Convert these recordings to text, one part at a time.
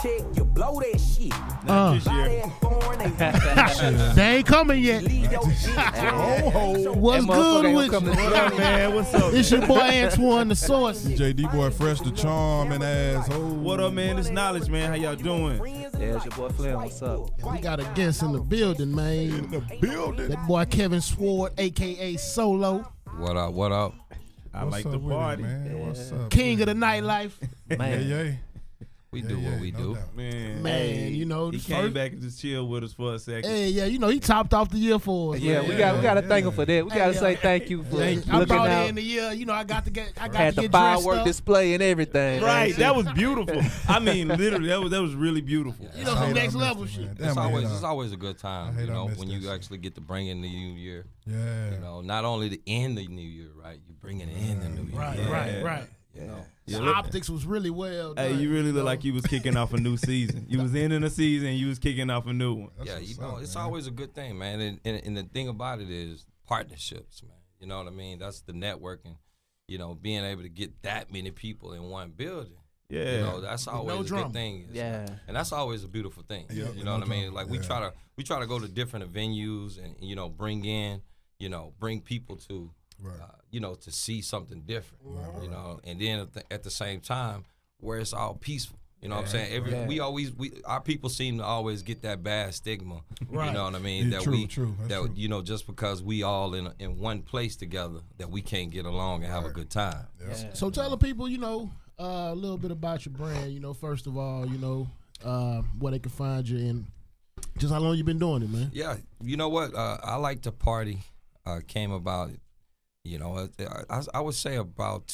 check, you blow that shit. Not this year. They ain't coming yet. What's good with you? What up, man? What's up? It's your boy Antoine, the source. JD boy, fresh the charm and asshole. What up, man? It's Knowledge, man. How y'all doing? Yeah, it's your boy Flynn. What's up? We got a guest in the building, man. In the building. That boy Kevin Sword, a.k.a. Solo. What up, what up? I like What's the up with it, party. man? What's up? King of the nightlife. Man. Yeah. We do what we do. doubt. Man, You know, he the came first- back and just chilled with us for a second. Hey, yeah, you know, he topped off the year for us. Yeah, man. we got to thank him for that. We got to say thank you for I looking brought out. in the year, you know, I got to get Had the dressed firework up. display and everything. Right, man. that was beautiful. I mean, literally, that was really beautiful. You know, some next level shit. It's always a good time, I you know, miss when this. you actually get to bring in the new year. Yeah. You know, not only to end the new year, right? You bring it in the new year. Right. You know. The optics was really well done. Hey, you really look like you was kicking off a new season. You was ending a season, you was kicking off a new one. Yeah, you know, it's always a good thing, man. And the thing about it is partnerships, man. You know what I mean? That's the networking. You know, being able to get that many people in one building. Yeah. You know, that's always a drama. good thing. Yeah. And that's always a beautiful thing. Yeah, You know what I mean? Like we yeah. try to go to different venues and, you know, bring people to you know, to see something different. You know, and then at the same time where it's all peaceful. You know what I'm saying? Our people seem to always get that bad stigma. Right. You know what I mean? Yeah, that true. That's true. you know, just because we all in one place together, that we can't get along and have a good time. Yeah. So tell the people, you know, a little bit about your brand. You know, first of all, you know, where they can find you and just how long you been doing it, man. Yeah, you know what? I like to party. Came about, you know, I would say about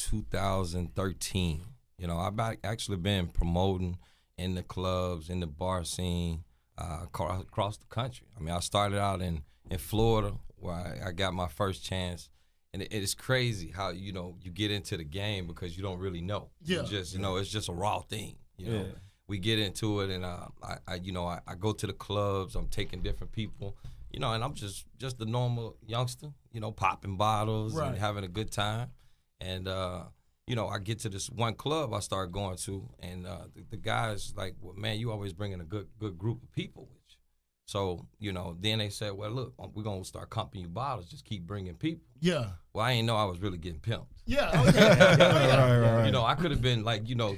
2013. You know, I've actually been promoting in the clubs, in the bar scene, across the country. I mean, I started out in Florida where I got my first chance. And it's crazy how, you know, you get into the game because you don't really know. Yeah. You just, you know, it's just a raw thing, you know. We get into it, and I go to the clubs. I'm taking different people, you know, and I'm just the normal youngster, you know, popping bottles and having a good time. And you know, I get to this one club I start going to, and the guy's like, "Well, man, you always bringing a good group of people with you." So, you know, then they said, "Well, look, we're gonna start comping you bottles. Just keep bringing people." Yeah. Well, I didn't know I was really getting pimped. Yeah. Oh, yeah. Right. You know, I could have been like, you know,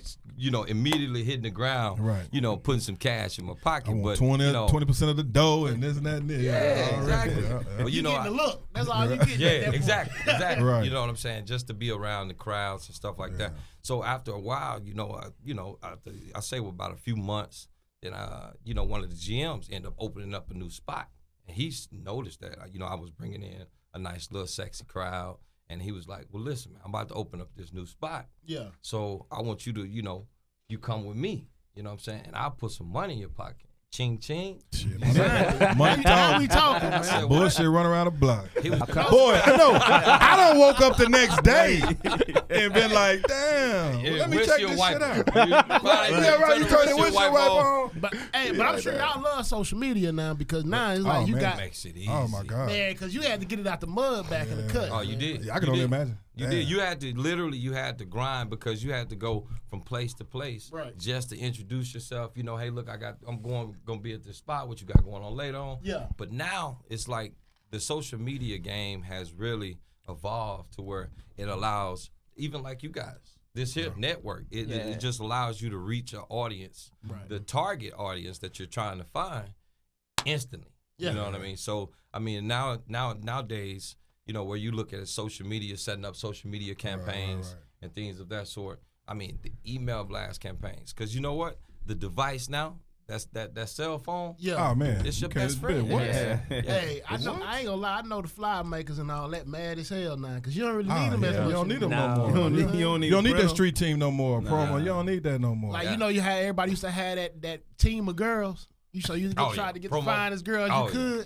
immediately hitting the ground, Right. you know, putting some cash in my pocket. I want but 20% of the dough and this and that and this. Yeah, exactly. But You getting the look. That's all you get. yeah, exactly. Right. You know what I'm saying? Just to be around the crowds and stuff like that. So after a while, after I say about a few months, then one of the GMs ended up opening up a new spot, and he noticed that I was bringing in a nice little sexy crowd, and he was like, "Well, listen, man, I'm about to open up this new spot. Yeah. So I want you to, you come with me. You know what I'm saying? And I'll put some money in your pocket. Ching, ching. Shit, money talk. We talking, man. said, Bullshit run around the block. He was, Boy, I know. I done woke up the next day and been like, damn, Yeah, let me wish check you this wipe shit out. it. Yeah, right. You turn the windshield wipe on. But I'm sure y'all love social media now because now it's like Oh, you man. got makes it easy. Oh, my God. man, because you had to get it out the mud back in the cut. Oh, you did. Yeah, I can You only did. imagine. You Damn. did. You had to grind because you had to go from place to place just to introduce yourself. You know, hey, look, I'm gonna be at this spot. What you got going on later on? Yeah. But now it's like the social media game has really evolved to where it allows even like you guys. This here network, it just allows you to reach an audience, the target audience that you're trying to find instantly. Yeah. You know what I mean? So I mean nowadays, you know, where you look at social media, setting up social media campaigns and things of that sort. I mean, the email blast campaigns, because you know what, the device now, that cell phone. Yeah. Oh, man. It's your You can't best bet friend. what? Hey, I ain't gonna lie. I know the flyer makers and all that mad as hell now because you don't really need them as much. You don't need them No. no more. You don't need that Brenham. street team no more. Promo. You don't need that no more. Like, you know, you had everybody used to have that team of girls. You tried to get the finest girls you could.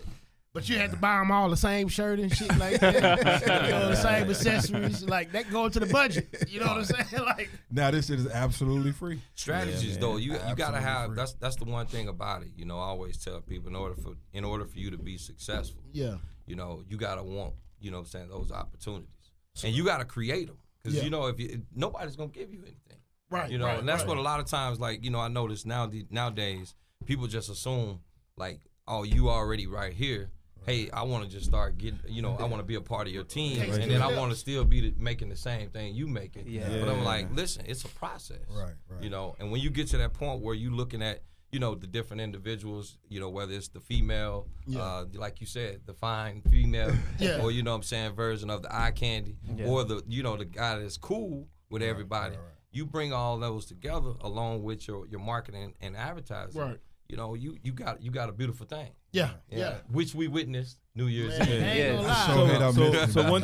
But you had to buy them all the same shirt and shit like that. You know, the same accessories. Like, that go into the budget. You know what I'm saying? Like, now this shit is absolutely free. Strategies though, you gotta have free. that's the one thing about it. You know, I always tell people in order for you to be successful, yeah. you know, you gotta want, you know what I'm saying, those opportunities. And you gotta create them. Because you know, if nobody's gonna give you anything. Right. You know, and that's what a lot of times, like, you know, I notice nowadays people just assume like, oh, you already right here. Hey, I want to just start getting, you know, I want to be a part of your team, and then I want to still be making the same thing you making. But I'm like, listen, it's a process. Right. You know, and when you get to that point where you looking at, you know, the different individuals, you know, whether it's the female, like you said, the fine female, or, you know what I'm saying, version of the eye candy, or the, you know, the guy that's cool with everybody. You bring all those together along with your marketing and advertising. Right. You know, you got a beautiful thing. Yeah. Which we witnessed New Year's Eve. So one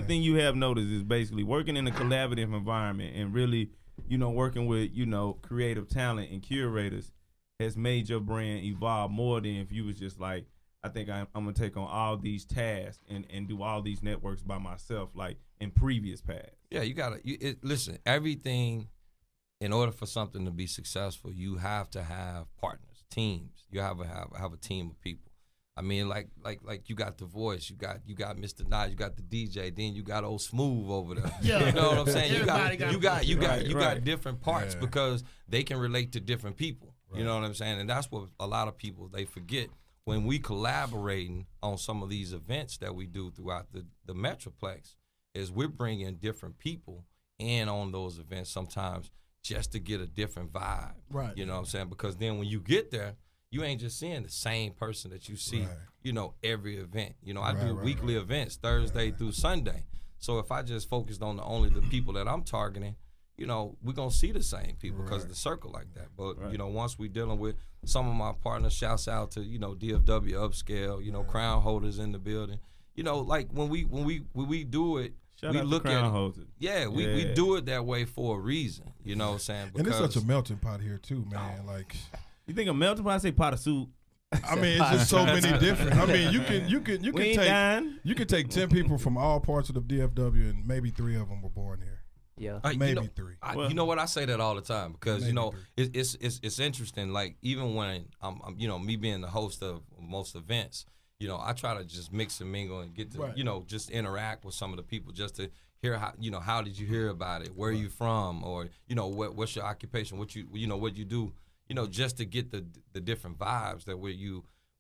thing you have noticed is basically working in a collaborative environment and really, you know, working with, you know, creative talent and curators has made your brand evolve more than if you was just like, I think I'm gonna take on all these tasks and do all these networks by myself, like in previous past. Yeah, you gotta listen. Everything, in order for something to be successful, you have to have partners, teams. You have a team of people. I mean, like you got the voice, you got Mr. Nas, you got the DJ, then you got old Smooth over there. You know what I'm saying? You got different parts because they can relate to different people. You know what I'm saying? And that's what a lot of people, they forget. When we collaborating on some of these events that we do throughout the Metroplex, is we're bringing different people in on those events sometimes just to get a different vibe. Right. You know what I'm saying? Because then when you get there, you ain't just seeing the same person that you see, you know, every event. You know, I do weekly events, Thursday through Sunday. So if I just focused on only the people that I'm targeting, you know, we're going to see the same people because of the circle like that. But, you know, once we dealing with some of my partners, shouts out to, you know, DFW Upscale, you know, Crown Holders in the building. You know, like when we do it, we look at it. Yeah, we do it that way for a reason. You know what I'm saying? And it's such a melting pot here too, man. Like, you think a melting pot? I say pot of soup. I mean, it's just so many different. I mean, you can take 10 people from all parts of the DFW, and maybe 3 of them were born here. Yeah, maybe you know, 3. You know what? I say that all the time because maybe you know it's interesting. Like even when I'm you know, me being the host of most events, you know, I try to just mix and mingle and get to you know, just interact with some of the people just to hear how, you know, how did you hear about it? Where are you from? Or, you know, what's your occupation? What you know, what you do? You know, just to get the different vibes that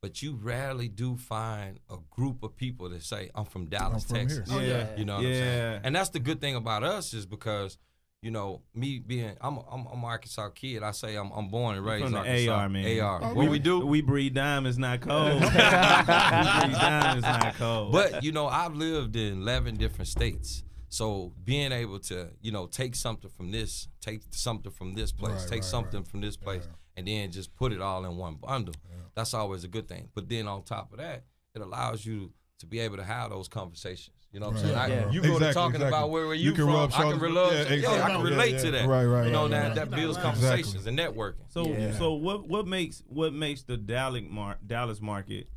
but you rarely do find a group of people that say, I'm from Dallas, Texas. Oh, yeah. You know what I'm saying? And that's the good thing about us is because, you know, me being, I'm an Arkansas kid. I say I'm born and raised in Arkansas. AR, man. AR. What we do? We breed diamonds, not cold. We breed diamonds, not cold. But, you know, I've lived in 11 different states. So being able to, you know, take something from this, take something from this place, take something from this place, and then just put it all in one bundle, that's always a good thing. But then on top of that, it allows you to be able to have those conversations. You know what I'm saying? You go to talking about where you from, I can relate to that. Right. You know, that builds conversations and networking. So what makes the Dallas market,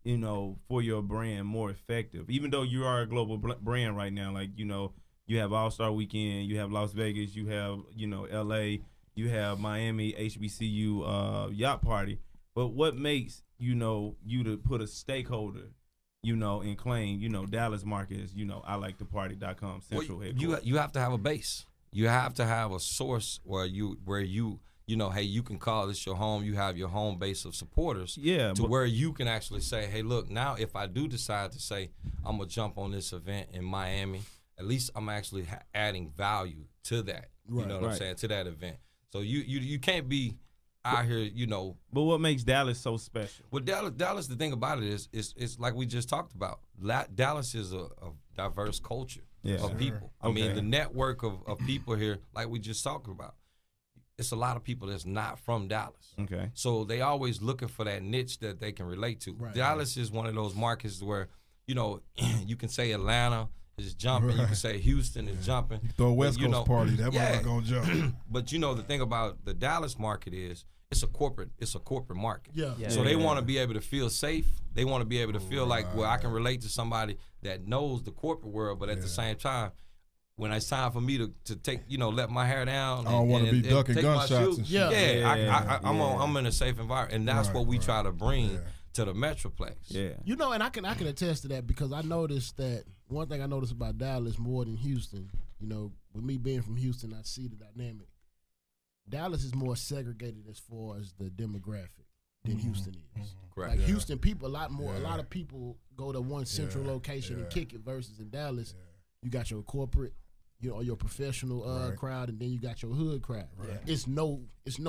you know, for your brand more effective? Even though you are a global brand right now, like, you know, you have All-Star Weekend, you have Las Vegas, you have, you know, LA, you have Miami, HBCU yacht party. But what makes, you know, you to put a stakeholder, you know, and claim, you know, Dallas market is, you know, I like the party.com central headquarters? You have to have a base. You have to have a source where you know, hey, you can call this your home. You have your home base of supporters. Yeah. To where you can actually say, hey, look, now if I do decide to say I'm going to jump on this event in Miami, at least I'm actually adding value to that. You know what I'm saying? To that event. So you can't be out here, you know. But what makes Dallas so special? Well, Dallas, the thing about it is like we just talked about. Dallas is a diverse culture of people. I mean, the network of people here, like we just talked about. It's a lot of people that's not from Dallas. Okay. So they always looking for that niche that they can relate to. Dallas is one of those markets where, you know, you can say Atlanta is jumping. You can say Houston is jumping. You throw a West Coast party, that motherfucker gonna jump. But you know, the thing about the Dallas market is it's a corporate market. So they want to be able to feel safe. They want to be able to feel like, well, I can relate to somebody that knows the corporate world, but at the same time, when it's time for me to take, you know, let my hair down. I don't want to be ducking gunshots and shit. I'm in a safe environment, and that's what we try to bring to the Metroplex. Yeah, you know, and I can attest to that because I noticed that one thing I noticed about Dallas more than Houston. You know, with me being from Houston, I see the dynamic. Dallas is more segregated as far as the demographic than Houston is. Correct. Like Houston people, a lot of people go to one central location and kick it versus in Dallas, you got your corporate, your professional crowd, and then you got your hood crowd. Right. It's no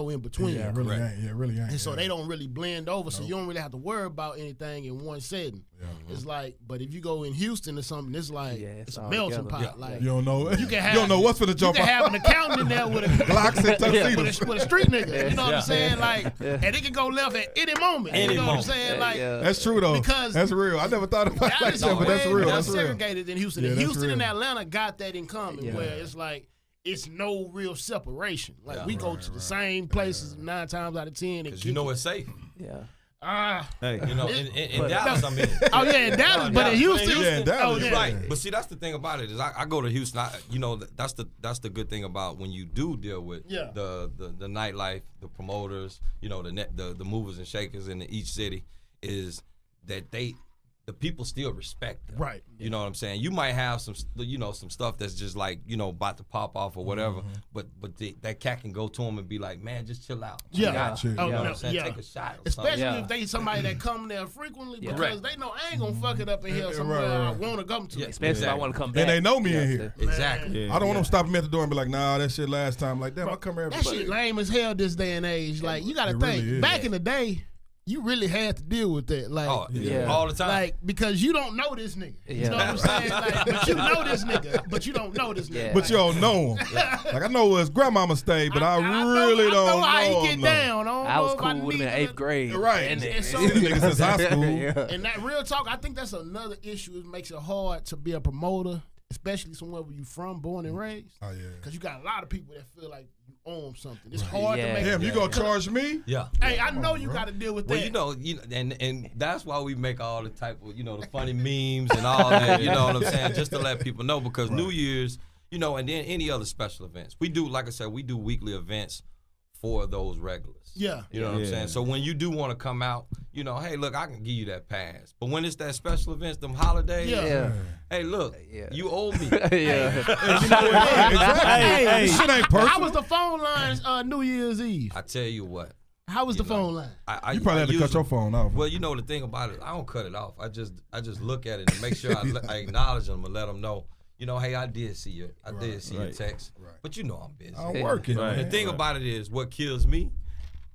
in between. Yeah, really ain't. Yeah, really ain't. And so they don't really blend over, so you don't really have to worry about anything in one setting. Yeah. It's like, but if you go in Houston or something, it's like it's a melting pot. Yeah. Like you don't know. You don't know what's for the jump. You can have an accountant in there with a Glocks and tuxedos. with a street nigga. You know what I'm saying? Like, and it can go left at any moment. You know what I'm saying? Like, that's true though. Because that's real. I never thought about that, but that's real. That's real. Segregated in Houston. And Houston and Atlanta got that in common, where it's like, it's no real separation. Like we go to the same places 9 times out of 10. Because you know it's safe. Yeah. Hey, in Dallas, I mean. Oh yeah, in Dallas, but in Houston, in Dallas, right. But see, that's the thing about it is I go to Houston. That's the good thing about when you do deal with the nightlife, the promoters, the movers and shakers in each city, is that the people still respect them. Right. You know what I'm saying? You might have some stuff that's just like, about to pop off or whatever, but that cat can go to him and be like, man, just chill out. Yeah. You know what I'm saying? Take a shot or especially something. if they somebody that come there frequently because they know I ain't going to fuck it up in here somewhere I want to come to. Yeah, especially if I want to come back. And they know me in here. Exactly. I don't want them stopping me at the door and be like, nah, that shit last time. Like, damn, I come here. That shit lame as hell this day and age. Like, you got to think, really back in the day, you really had to deal with that, like all the time, like because you don't know this nigga. You know what I'm saying? Like, but you know this nigga, but you don't know this nigga. But you don't know him. Like I know where his grandmama stayed, but I really don't know how he him. Get down. I was cool with him in 8th grade, right? And so, niggas since high school. And that real talk, I think that's another issue. It makes it hard to be a promoter, especially somewhere where you from, born and raised. Oh yeah, because you got a lot of people that feel like you owe them something. It's hard to make. Damn, you gonna charge me? Yeah. Hey, I know you got to deal with that. Well, and that's why we make all the type of the funny memes and all that. You know what I'm saying? Just to let people know, because New Year's, and then any other special events, we do. Like I said, we do weekly events for those regulars. Yeah. You know what I'm saying? So when you do want to come out, hey, look, I can give you that pass. But when it's that special events, them holidays, hey, look, you owe me. Hey, shit ain't personal. How was the phone lines New Year's Eve? I tell you what. How was the phone line? You probably had to cut your phone off. Well, the thing about it, I don't cut it off. I just look at it and make sure I acknowledge them and let them know. Hey, I did see your text, but I'm busy. I'm working. The thing about it is, what kills me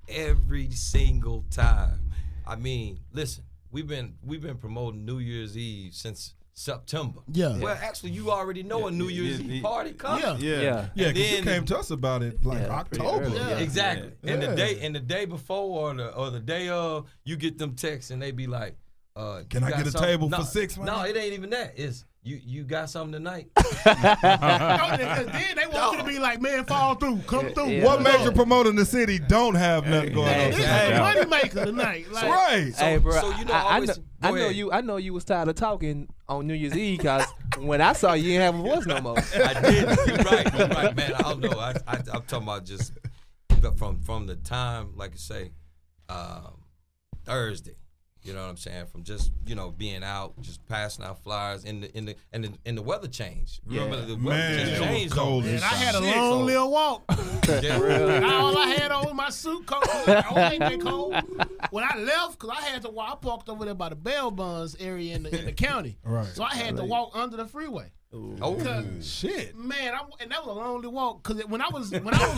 every single time. I mean, listen, we've been promoting New Year's Eve since September. Yeah. Well, actually, you already know a New Year's Eve party coming. Yeah. Because you came to us about it like October. Yeah. Exactly. And the day before or the day of, you get them texts and they be like, "Can I get a table for 6 months?" No, it ain't even that. It's you got something tonight? Because then they want you to be like, man, fall through, come through. Yeah. What major promoter in the city don't have nothing going on? This is a money maker tonight. Like, right. Hey, bro, so I know you was tired of talking on New Year's Eve because when I saw you didn't have a voice no more. I did. You're right, man. I don't know. I'm talking about just from the time, like I say, Thursday. You know what I'm saying? From just being out, just passing out flyers, and the weather changed. Remember the weather just changed. Cold. And I had a long little walk. All I had on was my suit coat. I ain't that cold. When I left, because I had to walk, I parked over there by the Bell Bonds area in the county. Right. So I had to walk under the freeway. Oh shit, man! And that was a lonely walk because when I was walking, what I'm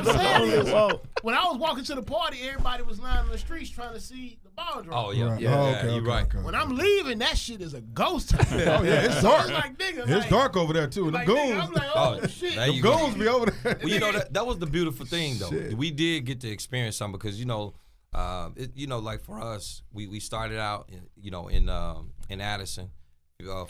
saying is, when I was walking to the party, everybody was lining the streets trying to see the ball drop. Oh yeah, okay, you're right. Okay. When I'm leaving, that shit is a ghost town. Oh yeah, it's dark. It's like, nigga, it's dark over there too. The goons, nigga, I'm like, oh shit, the goons be over there. Well, that was the beautiful thing though. Shit. We did get to experience something because like for us, we started out in Addison.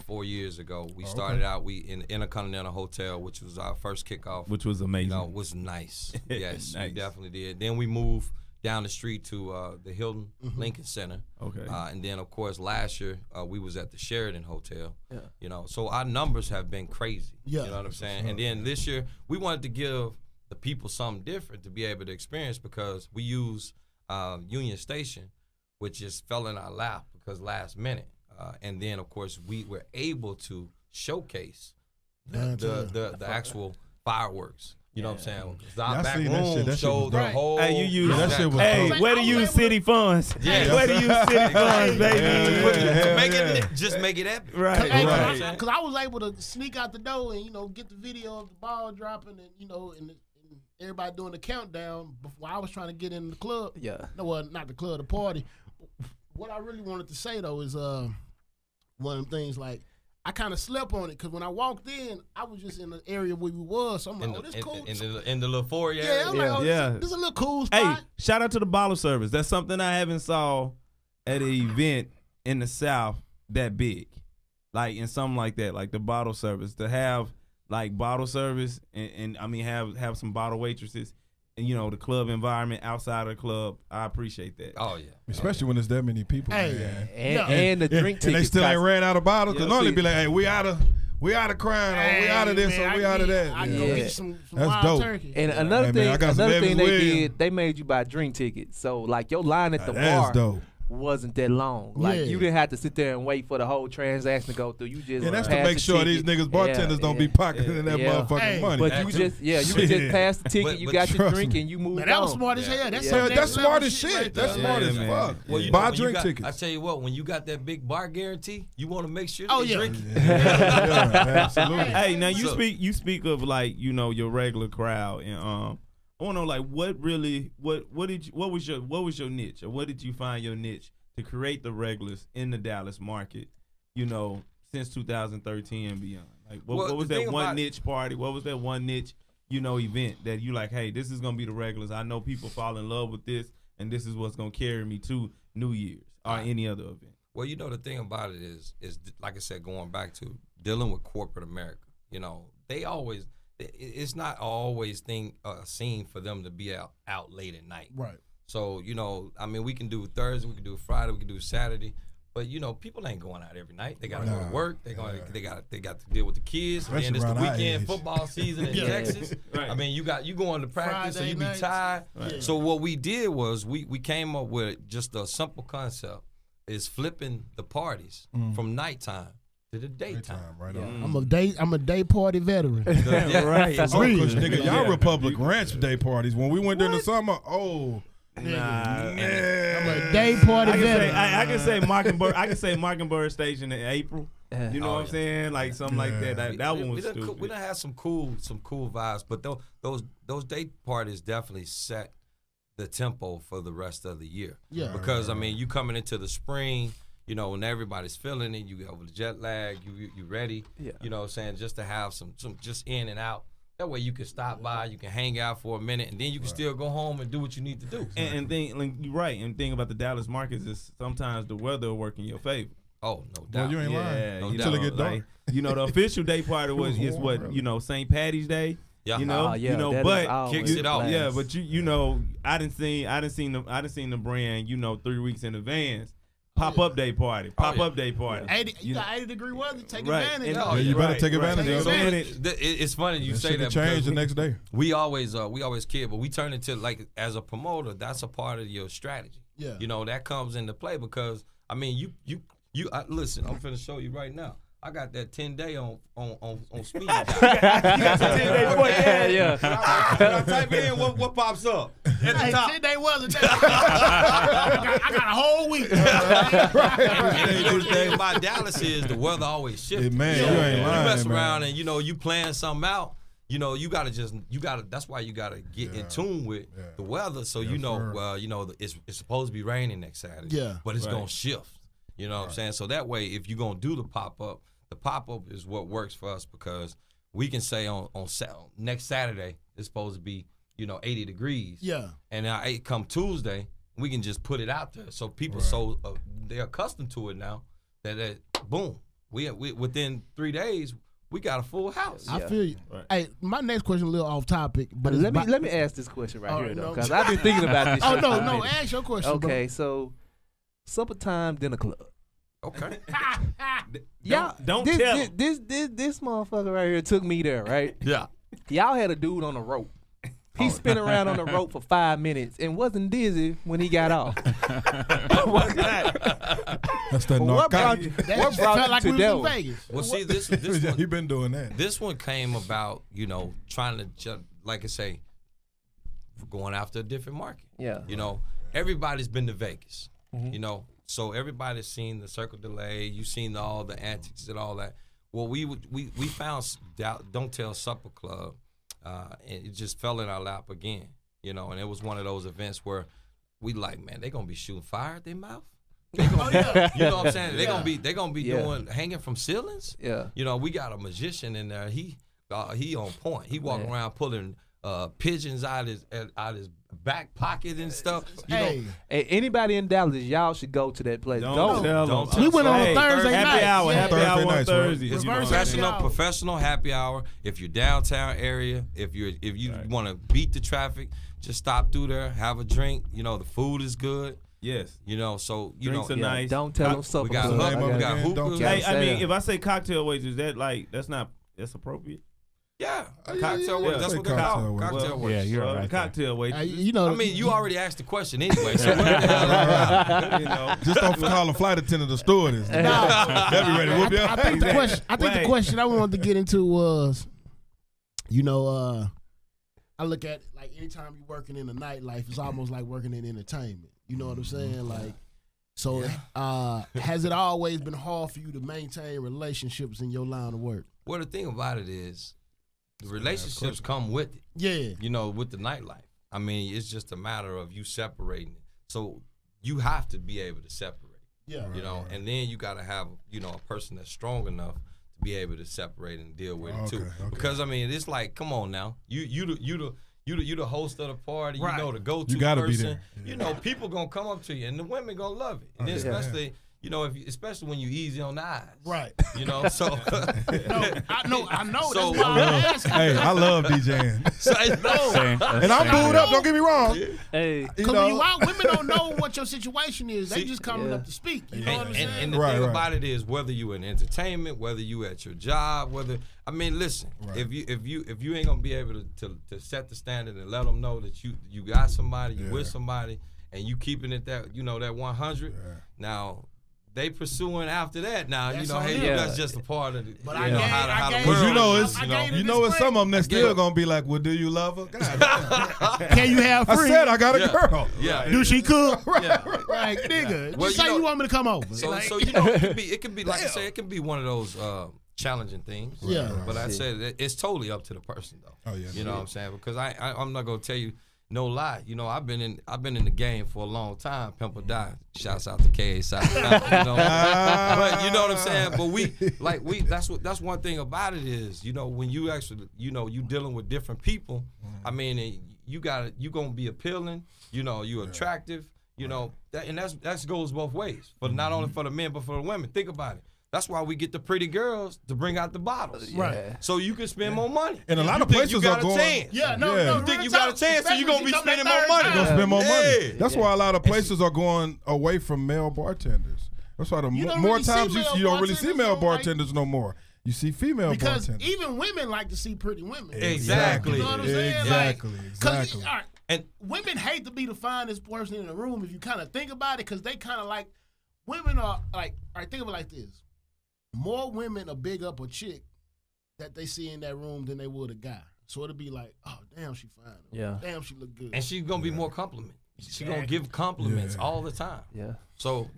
4 years ago, we started out in the Intercontinental Hotel, which was our first kickoff. Which was amazing. Was nice. Yes, nice. We definitely did. Then we moved down the street to the Hilton Lincoln Center. Okay. And then, of course, last year we was at the Sheridan Hotel. Yeah. So our numbers have been crazy. Yeah. You know what I'm saying? And then this year, we wanted to give the people something different to be able to experience because we use Union Station, which just fell in our lap because last minute. And then, of course, we were able to showcase the actual fireworks You know what I'm saying? Our back room showed the whole. Hey, you use that shit was. Hey, where to use city funds? Yeah. Where to use city funds, baby? Just make it epic. Right. Because I was able to sneak out the door and get the video of the ball dropping and everybody doing the countdown before I was trying to get in the club. Yeah. No, well, not the club, the party. What I really wanted to say though is one of them things like. I kind of slept on it because when I walked in, I was just in the area where we was. So I'm like, this cool. In the little foyer area. Yeah, I'm like, this is a little cool spot. Hey, shout out to the bottle service. That's something I haven't saw at an event in the South that big. Like, in something like that, like the bottle service. To have, like, bottle service and I mean, have some bottle waitresses. And, the club environment outside of the club, I appreciate that. Oh, yeah. Especially when there's that many people. Hey, and the drink tickets. And they still ain't ran out of bottles. Because normally be like, hey, we out of crying, or we out of this, or we out of that. I go get some That's wild dope. turkey. And another thing they did, they made you buy drink tickets. So, like, your line at the bar wasn't that long. Like, you didn't have to sit there and wait for the whole transaction to go through. You just that's to make sure these niggas bartenders don't be pocketing that motherfucking money. But you could just pass the ticket, you got your drink, and you moved on. That was smart as hell. That's smart as shit. That's smart as fuck. Buy drink tickets. I tell you what, when you got that big bar guarantee, you want to make sure they drink it. Absolutely. Hey, now you speak of like your regular crowd, and I want to know like what was your niche, or what did you find your niche to create the regulars in the Dallas market, since 2013 and beyond? Like, what was that one niche party? What was that one niche, event that you like, hey, this is going to be the regulars. I know people fall in love with this, and this is what's going to carry me to New Year's or any other event. Well, the thing about it is like I said, going back to dealing with corporate America, it's not always seen for them to be out late at night. Right. So, we can do Thursday, we can do Friday, we can do Saturday, but people ain't going out every night. They got to go to work. They got to deal with the kids. And then it's the weekend football season in Texas. Right. I mean, you going to practice, so you be tired. Right. So what we did was we came up with just a simple concept: is flipping the parties from nighttime to the daytime. Right on. I'm a day party veteran. Right. Because nigga, y'all Republic Ranch day parties. When we went during the summer, I'm a day party veteran. I can say Mockingbird. I can say Mockingbird Station in April. You know what I'm saying? Like something like that. That one was stupid. We done had some cool vibes, but those day parties definitely set the tempo for the rest of the year. Yeah. Because you coming into the spring, when everybody's feeling it, you get over the jet lag, you ready. Yeah. You know what I'm saying? Just to have some just in and out. That way you can stop by, you can hang out for a minute, and then you can still go home and do what you need to do. And you're right. And the thing about the Dallas markets is sometimes the weather will work in your favor. Oh, no doubt. Well, you ain't lying. Until it get dark. The official day party is what, St. Patty's Day. Yeah. But kicks it off. Yeah, but I didn't see the brand, 3 weeks in advance. Pop-up day party. Pop-up day party. 80, got 80-degree weather. Take advantage. You better take advantage of it. It's funny you say that. Change the next day. We always kid, but we turn into like as a promoter. That's a part of your strategy. Yeah. That comes into play because listen. I'm finna show you right now. I got that 10-day on speed. You got the 10-day boy. Yeah. I type in what pops up at the top. 10-day weather. I got a whole week. The thing about Dallas is the weather always shifts. Man, you ain't lying. You mess around and you plan something out. You gotta. That's why you gotta get in tune with the weather, so it's supposed to be raining next Saturday. Yeah. But it's gonna shift. You know what I'm saying? So that way, if you're gonna do the pop-up, the pop-up is what works for us because we can say on next Saturday it's supposed to be 80 degrees. Yeah. And now come Tuesday, we can just put it out there. So people they're accustomed to it now that boom, we within 3 days we got a full house. I feel you. Right. Hey, my next question a little off topic, but let me ask this question right here though, because I've been thinking about this. No, ask your question. Okay, so Suppertime Dinner Club. Okay. Don't tell. This motherfucker right here took me there, right? Yeah. Y'all had a dude on a rope. He spin around on the rope for 5 minutes and wasn't dizzy when he got off. What's that? That's that what brought you like to Vegas? Well, see, this one, he been doing that. This one came about, trying to like I say, going after a different market. Yeah. You know, everybody's been to Vegas. You know, so everybody's seen the Cirque du Soleil. You've seen all the antics and all that. Well, we found Don't Tell Supper Club, and it just fell in our lap again. You know, and it was one of those events where we like, man, they gonna be shooting fire at their mouth. You know what I'm saying? They gonna be doing hanging from ceilings. Yeah. You know, we got a magician in there. He on point. He walking around pulling pigeons out his back pocket and stuff. Hey, anybody in Dallas, y'all should go to that place. Don't tell them. We went on a Thursday night. Happy hour on Thursdays. Professional happy hour. If you're downtown area, if you want to beat the traffic, just stop through there, have a drink. You know, the food is good. Yes. You know, so drinks are nice. Don't tell them supper. We got hookahs. Hey, I mean, if I say cocktail waitress, that's appropriate. Yeah, cocktail waitress. That's what they call cocktail waitress. Yeah, you're right. Cocktail waitress. I mean, you already asked the question anyway. So just don't call a flight attendant or stewardess. They'll be ready to whoop you up. I think the question I wanted to get into was, you know, I look at like anytime you're working in the nightlife, it's almost like working in entertainment. You know what I'm saying? Like, so has it always been hard for you to maintain relationships in your line of work? Well, the thing about it is, the relationships come with it. Yeah. You know, with the nightlife. I mean, it's just a matter of you separating it. So you have to be able to separate. Yeah. You know, and then you got to have, you know, a person that's strong enough to be able to separate and deal with it too. Okay. Because I mean, it's like, come on now, you the host of the party. Right. You know, the go-to you gotta person. Be there. Yeah. You know, people gonna come up to you, and the women gonna love it, and then especially. You know, especially when you easy on the eyes. Right. You know, so. I know. So, that's why I'm asking. Hey, I love DJing. And I'm booed up, don't get me wrong. Hey. Because women don't know what your situation is. They just coming up to speak. You know what I'm saying? And the thing about it is, whether you in entertainment, whether you at your job, I mean, listen, if you ain't gonna be able to set the standard and let them know that you got somebody, you with somebody, and you keeping it that 100. Now. They pursuing after that now. That's that's just a part of it. But how the world. You know, it's some of them that's still gonna be like, well, do you love her? God, can you have free? I said I got a girl. Yeah. Do she cook? Like, nigga, just say you want me to come over. So you know, it could be like I say, it can be one of those challenging things. Yeah. But I said it's totally up to the person though. Oh yeah. You know what I'm saying? Because I'm not gonna tell you. No lie, you know I've been in the game for a long time. Pimp or Die. Shouts out to KSI. You know, but you know what I'm saying. But that's one thing about it is when you actually you dealing with different people. I mean you gonna be appealing. You attractive. That goes both ways. But not only for the men but for the women. Think about it. That's why we get the pretty girls to bring out the bottles. Right. So you can spend more money. And a lot of places are going. Chance. Yeah, no. You think you got a chance, so you're going to be spending more money. You're going to spend more money. That's why a lot of places are going away from male bartenders. That's why more times you don't really see male bartenders no more. You see female bartenders. Because even women like to see pretty women. Exactly. You know what I'm saying? Exactly. All right, and women hate to be the finest person in the room if you kind of think about it, because they kind of like, women are like, all right, think of it like this. More women are big up a chick that they see in that room than they would a guy. So it'll be like, oh, damn, she fine. Yeah. Damn, she look good. And she's going to be more compliment. She's going to give compliments all the time. Yeah. So,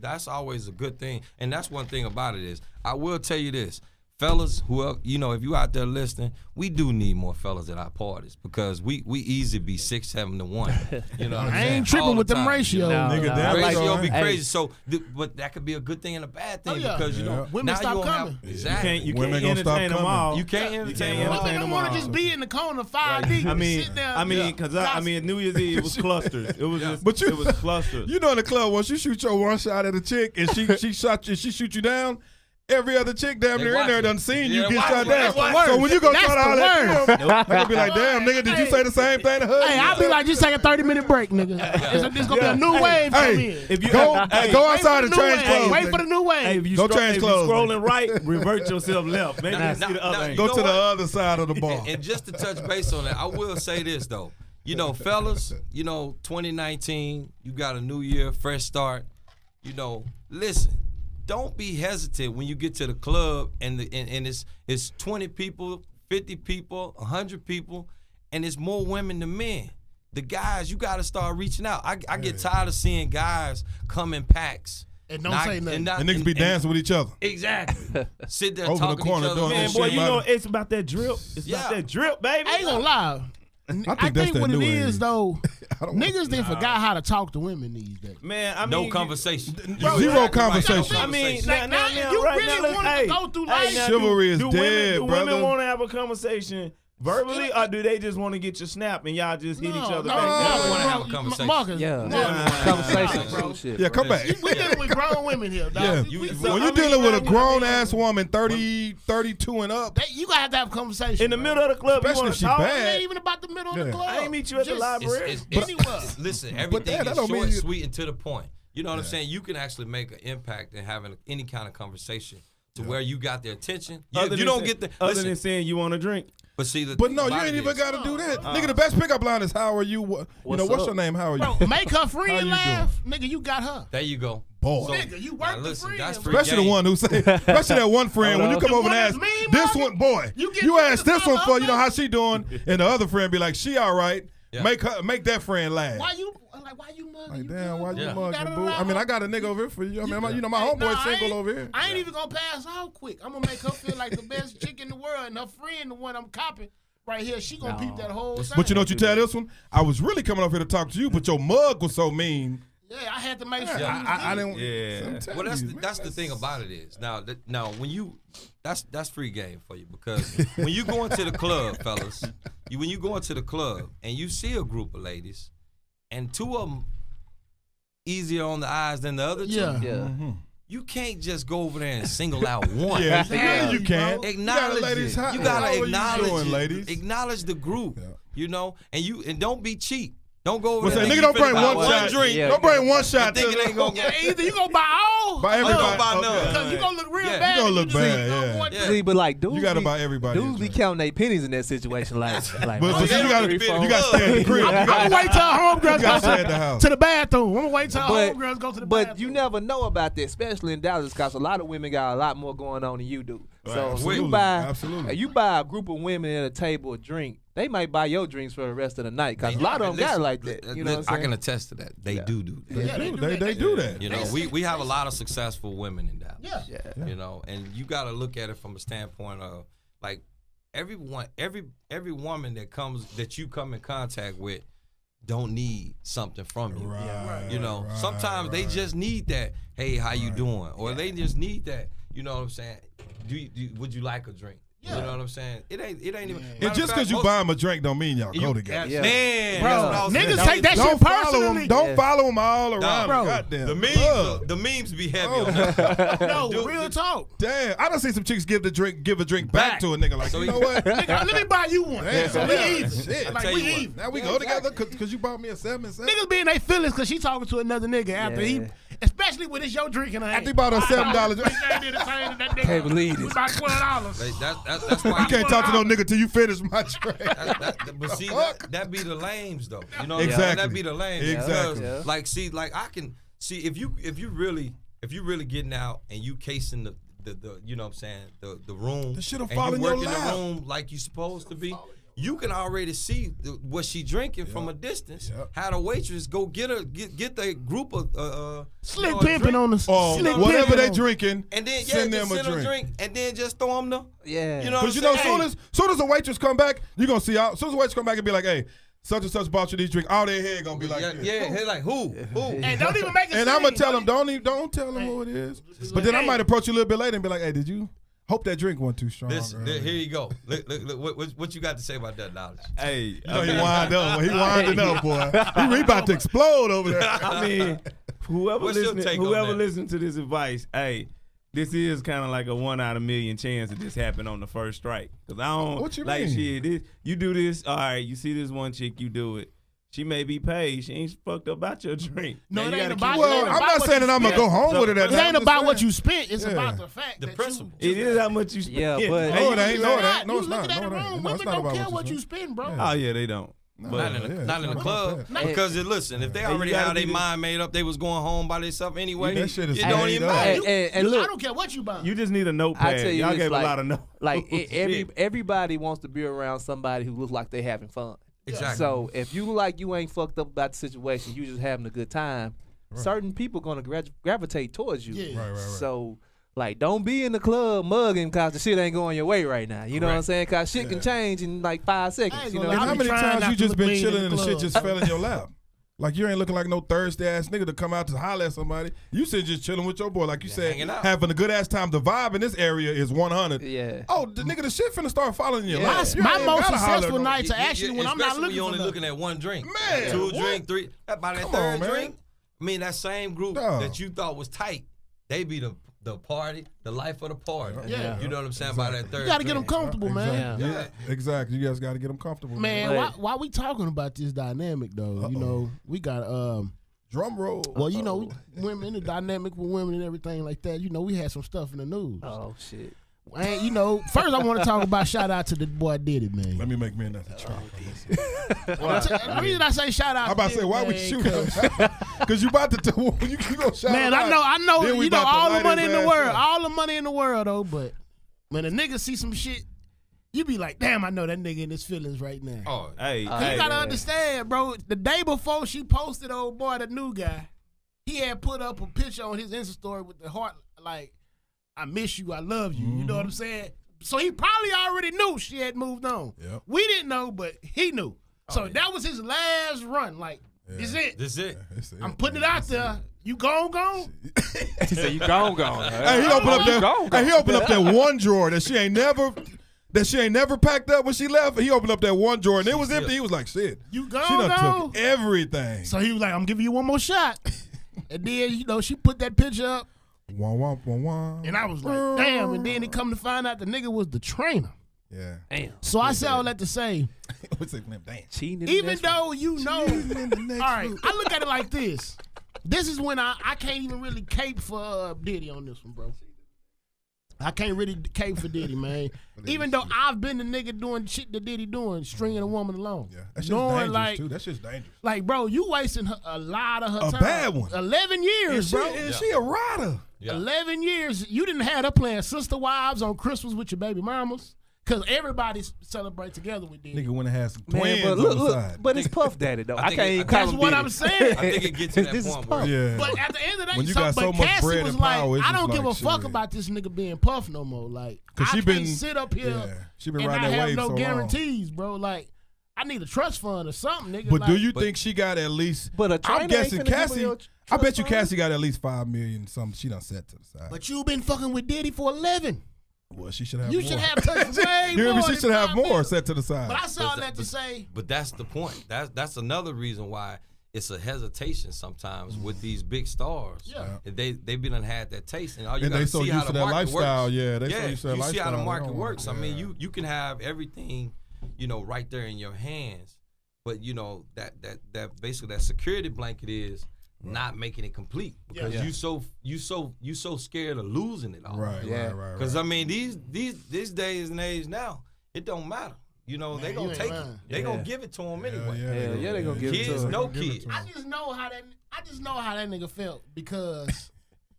that's always a good thing. And that's one thing about it is, I will tell you this. Fellas, if you out there listening, we do need more fellas at our parties because we easy be 6-7 to 1. You know what I'm saying? I ain't tripping with them ratios. Nigga, ratio be crazy. So, but that could be a good thing and a bad thing because women now stop you coming. Exactly. You can't entertain them all. You can't entertain them all. Women don't want to just be in the corner 5 deep. Sit down. New Year's Eve it was clusters. It was it was clusters. You know, in the club once you shoot your one shot at a chick and she shoot you down. Every other chick damn near in there done seen you get shot down. So when you go try to holler at them, they're going to be like, damn, nigga, did you say the same thing to her? Hey, I'll be like, just take a 30-minute break, nigga. There's going to be a new wave come in. If you go outside and change clothes. Wait for the new wave. Hey, if you change clothes. Scrolling right, revert yourself left. Maybe you see the other angle. Go to the other side of the bar. And just to touch base on that, I will say this, though. Fellas, 2019, you got a new year, fresh start. Listen. Don't be hesitant when you get to the club and it's 20 people, 50 people, 100 people, and it's more women than men. The guys, you got to start reaching out. I get tired of seeing guys come in packs. And don't say nothing. And niggas be dancing with each other. Exactly. Sit there over talking the corner to each other. Man, boy, you know, it's about that drip. It's about that drip, baby. I ain't gonna lie. I think what it is, though, niggas didn't forgot how to talk to women these days. Man, I mean, no conversation. Zero conversation. I mean, you really want to go through life. Chivalry is dead, do brother. women want to have a conversation verbally, or do they just want to get your snap and y'all just hit each other back? They want to have a conversation. Marcus, Conversation. Yeah, come back. We dealing with grown women here, dog. Yeah. When you're dealing with a grown-ass woman, 30, 32 and up. You got to have a conversation. In the middle of the club, especially you if she talk? bad. It ain't even about the middle of the club. I ain't meet you at the library. Listen, everything is short, sweet, and to the point. You know what I'm saying? You can actually make an impact in having any kind of conversation to where you got their attention. You don't get the other than saying you want to drink. But see, but no, you ain't even got to do that. Nigga, the best pickup line is how are you? What's your name? How are you? Bro, make her friend laugh. Nigga, you got her. There you go. Boy. Nigga, you work the friend. Especially the one who say, especially that one friend, when you come over and ask, this one, boy, you ask this one for, you know, how she doing, and the other friend be like, she all right. Yeah. Make that friend laugh. Why you mugging? Like, damn, why you mugging, boo? I mean, I got a nigga over here for you. I mean, you know, my homeboy single over here. I ain't even gonna pass out quick. I'm gonna make her feel like the best chick in the world, and her friend, the one I'm copying right here, she gonna peep that whole thing. But you know what you tell this one? I was really coming up here to talk to you, but your mug was so mean. Yeah, I had to make sure. I didn't. Yeah. Well, that's the thing about it is now when you that's free game for you, because when you go into the club, fellas, when you go into the club and you see a group of ladies, and two of them easier on the eyes than the other two. Yeah. Mm-hmm. You can't just go over there and single out one. Yeah, you can. Acknowledge ladies, it. You gotta acknowledge acknowledge the group. Yeah. You know, and don't be cheap. Don't go over there. Nigga, don't bring one shot. Drink. Don't bring one shot. Thinking ain't gonna get either you gonna buy all, buy everybody. Don't buy none. Because you gonna look real bad. You gonna look bad. Yeah. See, but like dudes, you gotta buy everybody. Dudes be counting their pennies in that situation. Like but you gotta stay at the crib. I'm gonna wait till our homegirls go to the bathroom. I'm gonna wait till our homegirls go to the bathroom. But you never know about that, especially in Dallas, because a lot of women got a lot more going on than you do. So when you buy a group of women at a table a drink, they might buy your drinks for the rest of the night, because a lot of them got it like that. You know what I'm saying? I can attest to that. They do that. They do that. You know, we have a lot of successful women in Dallas. Yeah. You know, and you got to look at it from a standpoint of like every woman that you come in contact with don't need something from you. Right, you know, sometimes they just need that. Hey, how you doing? Or they just need that. You know what I'm saying? Would you like a drink? Yeah. You know what I'm saying? It ain't even. And just because you buy them a drink don't mean y'all go together. Yeah. Man, bro, niggas take that shit personally. Don't follow them all around. Bro. Goddamn. The memes be heavy on that. No, real talk. Damn, I done seen some chicks give a drink back to a nigga. Like, you know what? Nigga, let me buy you one. Damn, so we even. Shit. Like, we even. Now we go together because you bought me a 7 and 7. Niggas be in their feelings because she talking to another nigga after he, especially when it's your drink in her hand. After he bought her $7. Can't believe it. About $12. That's why you can't talk to no nigga till you finish my drink. But see, that be the lames though. You know, exactly. That be the lames. Exactly. Like I can see if you really getting out and you casing the you know what I'm saying, the room, and you work in the room like you supposed to be. You can already see what she drinking from a distance. How the waitress go get the group of slick pimping on the whatever they drinking, and then send them a drink, and then just throw them the you know. Because you know, soon as a waitress come back, you gonna see out. Soon as a waitress come back and be like, hey, such and such bought you these drinks. All their head gonna be like, they're like who? And don't even make it. And I'm gonna tell them, don't tell them who it is. But then I might approach you a little bit later and be like, hey, did you? Hope that drink wasn't too strong. Here you go. Look, what you got to say about that knowledge? Hey, you know, he winding up, boy. He about to explode over there. I mean, whoever listen to this advice, hey, this is kind of like a 1 out of a million chance that this happened on the first strike. Cause I don't what you like mean? shit. You do this, all right. You see this one chick, you do it. She may be paid. She ain't fucked up about your drink. No, it ain't about. Well, I'm not saying that I'm gonna go home with it. It ain't about what you spent. It's about the fact the principle. It is how much you spend. Yeah, but no, it ain't. No, it's not. Women don't care what you spend, bro. Oh yeah, they don't. Not in the club. Because listen, if they already had their mind made up, they was going home by themselves anyway. That shit is don't even matter. And look, I don't care what you buy. You just need a notepad. Y'all gave a lot of notes. Like everybody wants to be around somebody who looks like they having fun. Exactly. So if you ain't fucked up about the situation, you just having a good time. Right. Certain people gonna gravitate towards you. Yeah. Right. So. Like, don't be in the club mugging because the shit ain't going your way right now. You know what I'm saying? Because shit can change in like 5 seconds. You know? How many times you just been chilling and the shit just fell in your lap? Like, you ain't looking like no thirsty-ass nigga to come out to holler at somebody. You said just chilling with your boy. Like you said, having a good-ass time. The vibe in this area is 100. Yeah. Oh, the nigga, the shit finna start following you. My most successful nights are actually when I'm not looking you for only looking at one drink. Man. 2 drink, 3. By that third drink, I mean, that same group that you thought was tight, they be the party, the life of the party. Yeah. You know what I'm saying? By that third you got to get them comfortable, man. Yeah, exactly. You guys got to get them comfortable. Man, why we talking about this dynamic, though? You know, we got drum roll. Well, you know, women, the dynamic with women and everything like that. You know, we had some stuff in the news. Oh, shit. And, you know, first I want to talk about shout out to the boy Diddy, man. Let me make me another try. The reason I say shout out, I'm about to say, why we shoot him? Because you about to you gonna shout man, out. I know, you know, all the money in the world, though. But when a nigga see some shit, you be like, damn, I know that nigga in his feelings right now. Oh, hey, you gotta understand, bro. The day before she posted, old boy, the new guy, he had put up a picture on his Insta story with the heart like, I miss you, I love you. You know what I'm saying? So he probably already knew she had moved on. Yep. We didn't know, but he knew. So that was his last run. Like, this it. This it. I'm putting it out there. You gone? He said, you gone. Hey, he opened up that one drawer that she ain't never packed up when she left. He opened up that one drawer and it was empty. He was like, shit. You gone? She done took everything. So he was like, I'm giving you one more shot. And then, you know, she put that picture up. Wah, wah, wah, wah. And I was like, damn. And then he come to find out the nigga was the trainer. Yeah. Damn. So I said all that to say, even though you know, all right, I look at it like this. This is when I can't even really cape for Diddy on this one, bro. I can't really cape for Diddy, man. Even though I've been the nigga doing shit that Diddy doing, stringing a woman along. Yeah, that's just dangerous, too. That's just dangerous. Like, bro, you wasting a lot of her time. A bad one. 11 years, bro. Is she a rider? Yeah. 11 years. You didn't have her playing Sister Wives on Christmas with your baby mamas. Because everybody celebrate together with Diddy. Nigga went and had some twins but on the side. But it's Puff Daddy, though. I can't even That's what I'm saying. I think it gets to that point where. Yeah. But at the end of the day, when you got so much Cassie bread was and power, like, it's I don't just give a like, fuck shit. about this nigga being Puff no more. Like, I can't sit up here she been and riding I that have wave no so guarantees, bro. Like, I need a trust fund or something, nigga. But like, do you think she got at least? But a trainer I'm guessing ain't finna give her Cassie. your I bet you trust Cassie got at least $5 million. Something she done set to the side. But you been fucking with Diddy for 11. Well, she should have. You more. should have touched way more. She should have more million. set to the side. But I saw all that to say. But that's the point. That's another reason why it's a hesitation sometimes with these big stars. Yeah. They've been and had that taste, and all you And got they to so see used how to the that market lifestyle. works. Yeah, they so Yeah, used to that you see how the lifestyle. market works. Yeah. I mean, you can have everything, you know, right there in your hands, but you know that basically that security blanket is not making it complete because you so scared of losing it all. Right. Because I mean, these days and age now, it don't matter. You know, they gonna take it. They gonna give it to them anyway. Yeah, they gonna give it to kids, him. no kids. I just know how that nigga felt because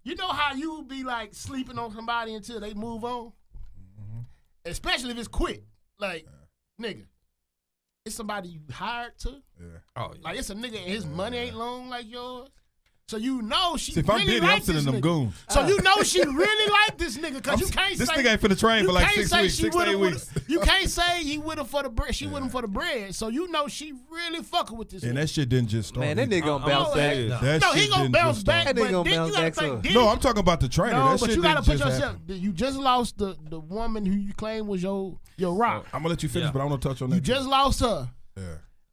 you know how you be like sleeping on somebody until they move on, especially if it's quick. Like, nigga, it's somebody you hired to. Yeah. Oh, yeah. Like, it's a nigga and his money ain't long like yours. So you know she if I'm really Diddy, like I'm sending this them nigga. goons. So you know she really like this nigga because you can't This say nigga ain't finna train for like 6 weeks, 6 to 8 weeks. You can't say he with her for the bread. She with him for the bread. So you know she really fucking with this And nigga. that shit didn't just start. Man, that nigga gonna bounce back. No, he gonna bounce back. That nigga gonna then bounce you gotta back, think too. Diddy. No, I'm talking about the trainer. No, that but shit you gotta didn't put just yourself. happen. You just lost the woman who you claim was your rock. I'm gonna let you finish, but I want to touch on that. You just lost her. Yeah.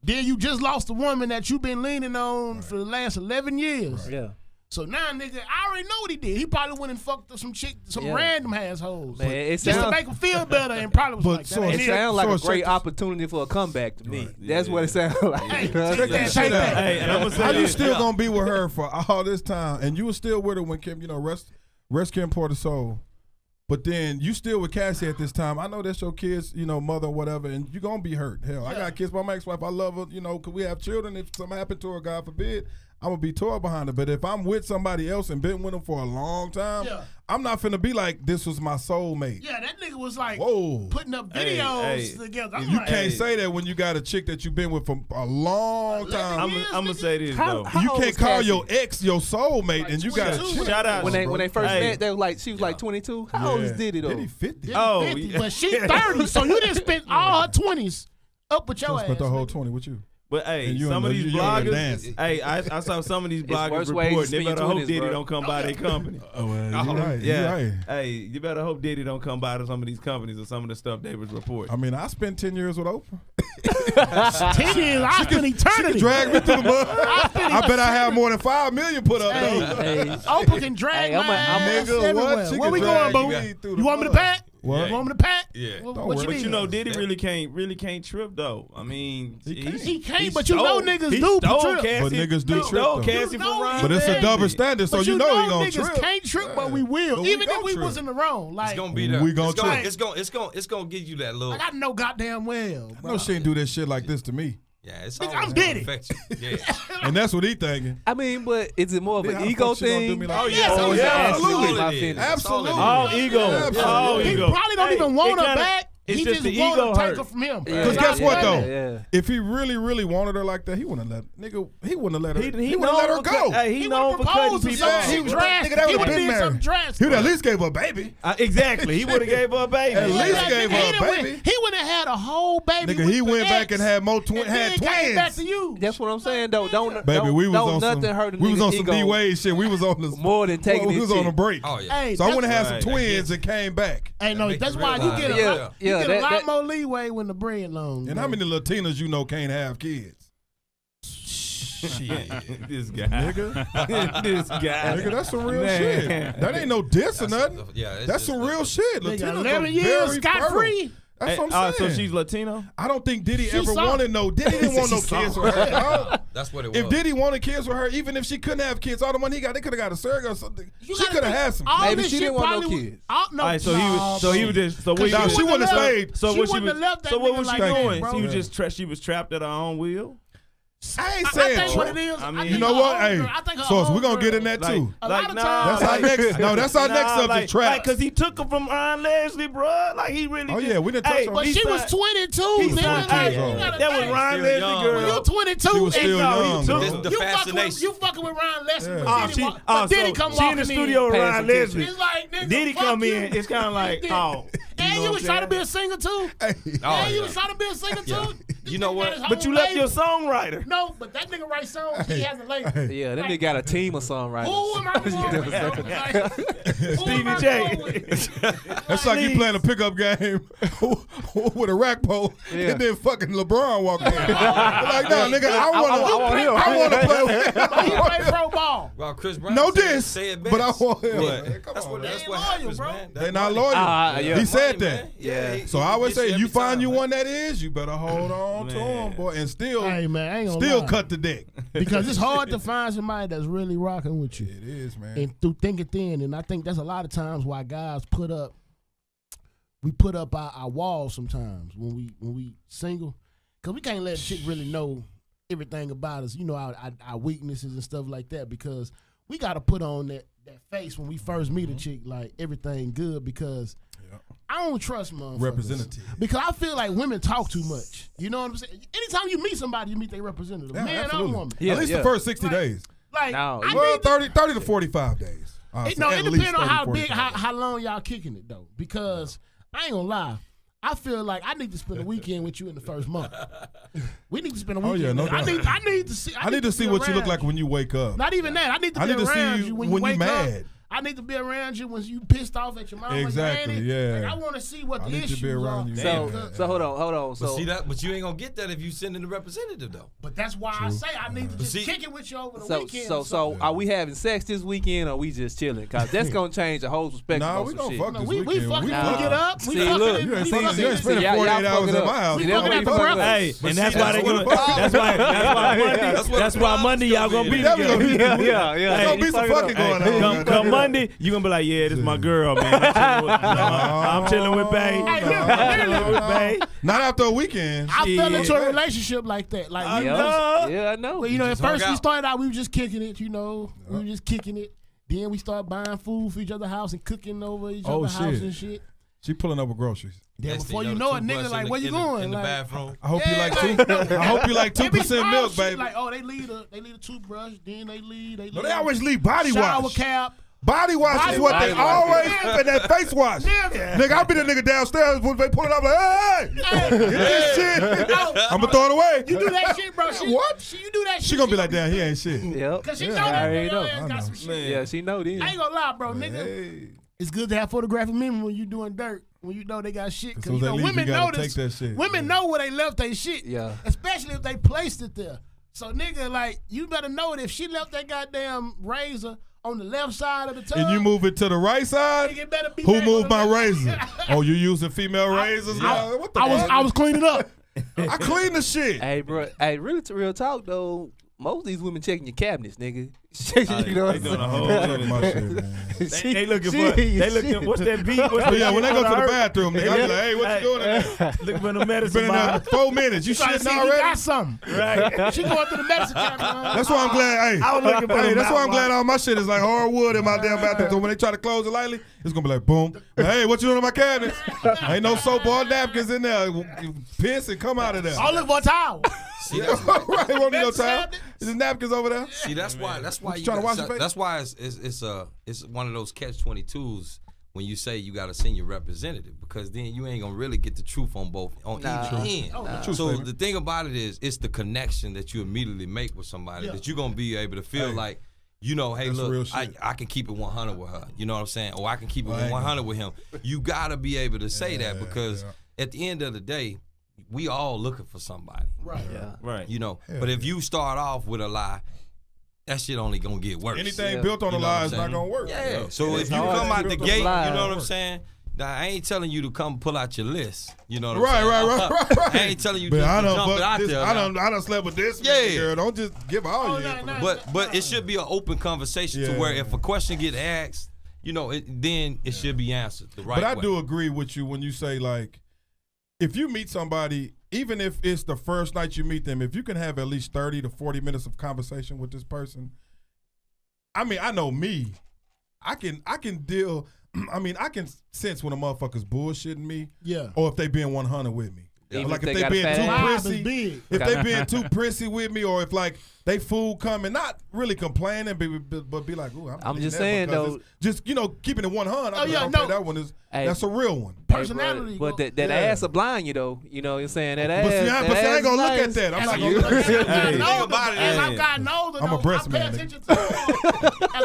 Then you just lost the woman that you've been leaning on for the last 11 years. Yeah. So now, nigga, I already know what he did. He probably went and fucked up some chick, some random assholes. Man, it just to sound- make him feel better and probably was But like so that. It And sounds like a so great check this- opportunity for a comeback to me. That's what it sounds like. Hey, You know what I'm take saying? that, take that. Hey, and I'm gonna say How you this. still gonna be with her for all this time, and you were still with her when Kim, rest Kim Porter Soul But then you still with Cassie at this time. I know that's your kid's, mother or whatever, and you're going to be hurt. Hell, I got kids by my ex-wife. I love her, because we have children. If something happened to her, God forbid, I'm going to be tore behind her. But if I'm with somebody else and been with them for a long time, I'm not finna be like, this was my soulmate. Yeah, that nigga was like putting up videos together. You can't say that when you got a chick that you've been with for a long time. I'm going to say this, though. You can't call your ex your soulmate, and you got to shout out. When they first met, they were like, she was like 22. How old is Diddy, though? Diddy 50. Oh, 50, but she 30, so you didn't spend all her 20s up with your ass. Spent the whole 20 with you. But hey, some of these bloggers, I saw some of these bloggers report. They better hope Diddy don't come by their company. Oh, well, you're right. Yeah. You're right. Hey, you better hope Diddy don't come by to some of these companies or some of the stuff they was reporting. I mean, I spent 10 years with Oprah. 10 years, I spent eternity. She drag me through the mud. I bet I have more than 5 million put up, though. Oprah can drag my ass everywhere. Where we going, boo? You want me to pack? What? You want me to pack? Yeah. What you mean? Diddy really can't trip though. I mean, he can't. But niggas do trip. But niggas do trip. Stole Cassie from Ryan. But it's a double standard, so you know he gonna trip. Niggas can't trip, but we will. Even if we was in the wrong, like it's gonna be there. We gonna trip. It's gonna give you that little. I got no goddamn well. I know she ain't do that shit like this to me. Yeah, it's I'm Diddy. Yeah. And that's what he thinking. I mean, but is it more of an ego thing? Like absolutely. Absolutely. All ego. All ego. He probably don't even want her back. It's he just just the want ego to take hurt. her from him. Because guess what though? If he really, really wanted her like that, he wouldn't have let he wouldn't have let her. He wouldn't let her go. He known for cutting people off. He would have been married. He would at least gave her a baby. Exactly. He would have gave her a baby. At least gave her a baby. He would have had a whole baby. Nigga, he went back and had more had twins. Back to you. That's what I'm saying though. Baby, we was on some D-Wade shit. We was on this more than taking. We was on a break. Oh yeah. So I went and had some twins and came back. Hey, no, that's why you get a lot more leeway when the bread long. And how many Latinas you know can't have kids? Shit. This guy. Nigga. This guy. Nigga, that's some real shit. That ain't no diss or nothing. That's some real shit. Latinas 11 years scot-free. That's what I'm saying. So she's Latino? I don't think Diddy ever wanted Diddy didn't want no kids with her. That's what it was. If Diddy wanted kids with her, even if she couldn't have kids, all the money he got, they could have got a surrogate or something. She could have had some kids. Maybe she didn't want no kids. So he was just. So she wouldn't have stayed. So what was she doing? She was trapped at her own will. I ain't saying I think what it is. I mean, you know what? Hey, so we're gonna get in that too. That's our next. No, that's our next subject. Trap. Because he took her from Ryan Leslie, bro. Like he really. Oh yeah, we didn't touch her. But she was 22. That was Ryan Leslie, girl. You 22. She was still young. The fascination. You fucking with Ryan Leslie. But Diddy come walking in. She in the studio with Ryan Leslie. It's like, nigga, Diddy come in. It's kind of like, oh. And you was trying to be a singer too. And you was trying to be a singer too. You know what? But you left your songwriter. No, but that nigga writes songs. He has a label. Yeah, that nigga got a team of songwriters. Who am I going Stevie J. That's like you playing a pickup game with a rack pole, and then fucking LeBron walking in. Like, no, nigga, I want to play with him. He play pro ball. Well, Chris Brown. No diss, but I want him. That's what happens, man. They not loyal. He said that. Yeah. So I always say, you find you one that is, you better hold on to him, boy, and still cut the deck. Because it's hard to find somebody that's really rocking with you. It is, man. And through thick and thin. And I think that's a lot of times why guys put up our walls sometimes when we single. Because we can't let a chick really know everything about us, our weaknesses and stuff like that, because we got to put on that face when we first meet a chick, like everything good, because I don't trust motherfuckers. Representative. Because I feel like women talk too much. You know what I'm saying? Anytime you meet somebody, you meet their representative. Yeah, man absolutely. or woman. At least the first 60 days. Well, 30 to 45 days. It depends on how long y'all kicking it, though. Because I ain't going to lie. I feel like I need to spend a weekend with you in the first month. We need to spend a weekend. Oh, yeah, no doubt. I need to see. I need to see what you look like when you wake up. Not even that. I need to be around you when you wake mad. up. I need to be around you when you pissed off at your mama. Exactly. And yeah. Like, I want to see what the issues need to be around are. You. So hold on. So but see that, but you ain't gonna get that if you send in the representative though. But that's why I say I need to just kick it with you over the weekend. So are we having sex this weekend or we just chilling? Cause that's gonna change the whole perspective. Nah, we gonna fuck this weekend. We fucking get up. See, look, you ain't spending 48 hours at my house. Hey, and that's why they gonna. That's why Monday y'all gonna be together. Yeah. There's gonna be some fucking going on. Come Monday, you gonna be like, yeah, this is my girl, man. I'm chilling with Bae. Not after a weekend. I fell into a relationship like that. Like, I know. Well, at first we started out, we were just kicking it. We were just kicking it. Then we started buying food for each other's house and cooking over each other's house and shit. She pulling up with groceries. Then before you know it, nigga, like, where you going? In the bathroom. I hope you like 2% milk, baby. Like, oh, they leave a toothbrush. Then they leave. No, they always leave body wash. Shower cap. Body wash is what they always and that face wash. Nigga, I'll be the nigga downstairs when they pull it up like, hey, get this shit. I'm gonna throw it away. You do that shit, bro. What? You do that shit. She gonna be like, damn, he ain't shit. Yep. Cause she know that nigga got some shit. Yeah, she know this. I ain't gonna lie, bro, nigga. Hey. It's good to have photographic memory when you doing dirt. When you know they got shit. Cause women notice. Women know where they left their shit. Yeah. Especially if they placed it there. So nigga, like, you better know that if she left that goddamn razor on the left side of the tub, and you move it to the right side, who moved my razor? Oh, you using female razors now? What the fuck? I was cleaning up. I clean the shit. Hey, bro. Hey, really, real talk though. Most of these women checking your cabinets, nigga. They doing a whole they looking for what's that beat? When they go to the bathroom, nigga, I be like, hey, what you doing in there? Looking for the medicine. Been in there 4 minutes. You shitting already? You got something. Right. She going through the medicine cabinet. That's why I'm glad. That's why I'm glad all my shit is like hardwood in my damn bathroom. So when they try to close it lightly, it's gonna be like boom. Hey, what you doing in my cabinets? Ain't no soap or napkins in there. Piss and come out of there. I'll look for a towel. See, that's right. Won't need no towel. There's napkins over there. See, that's why you trying to wash your face? That's why it's one of those catch-22s when you say you got a senior representative, because then you ain't gonna really get the truth on either end. So the thing about it is, it's the connection that you immediately make with somebody that you're gonna be able to feel like, you know, hey, look, I can keep it 100 with her. You know what I'm saying? Or I can keep it 100 with him. You gotta be able to say that, because at the end of the day, we all looking for somebody. Right. Yeah. Right. You know, but if you start off with a lie, that shit only gonna get worse. Anything built on a lie is not gonna work. Yeah. So if you come out the gate, you know what I'm saying? Now, I ain't telling you to come pull out your list. You know what I'm saying? Right. I ain't telling you just to jump it out there. I done slept with this girl. Don't just give all your information. But it should be an open conversation to where if a question get asked, you know, then it should be answered the right way. But I do agree with you when you say, like, if you meet somebody, even if it's the first night you meet them, if you can have at least 30 to 40 minutes of conversation with this person, I mean, I know me. I can deal. I mean, I can sense when a motherfucker's bullshitting me, or if they being 100 with me. Like if they being too prissy, too prissy with me, or if like they food coming, not really complaining, but be like, ooh, I'm just saying though, just keeping it 100. That one is that's a real one. Personality, but that ass will blind you though. You know what I'm saying? That ass. But see, I ain't gonna look at that. I'm not gonna look at that. As I've gotten older, I'm a breast man.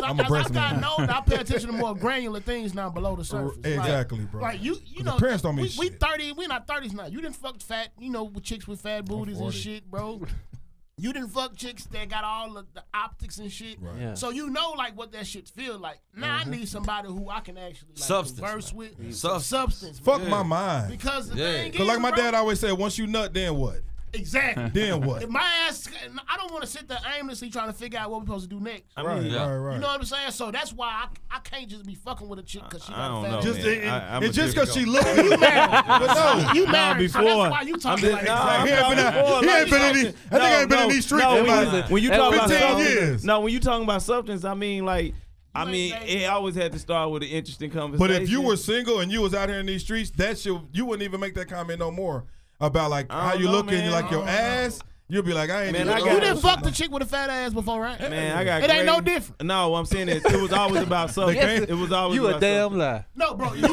I'm a breast man. As I've gotten older, I pay attention to more granular things now below the surface. Exactly, bro. Like you know, parents don't mean we 30, we not 30s now. You didn't fuck fat, with chicks with fat booties and shit, bro. You didn't fuck chicks that got all the optics and shit. Right. Yeah. So you know like what that shit feel like. Now I need somebody who I can actually converse with. Substance. Fuck my mind. Because the thing is, like my dad always said, once you nut, then what? Exactly. Then what? If my ass, I don't want to sit there aimlessly trying to figure out what we're supposed to do next. Right. You know what I'm saying? So that's why I can't just be fucking with a chick because she got a fat ass. It's just because she look good. You married. You married. So that's why you talking like that. He ain't been in these. I think I ain't been in these streets when you talk about 15 years. No, when you talking about substance, I mean like. It always had to start with an interesting conversation. But if you were single and you was out here in these streets, you wouldn't even make that comment no more about like how you looking, you like your ass. You'll be like, I ain't. You didn't fuck the chick with a fat ass before, right? Man, I got. It ain't no different. No, what I'm saying is, it was always about something. It was always. You a damn lie. No, bro. No.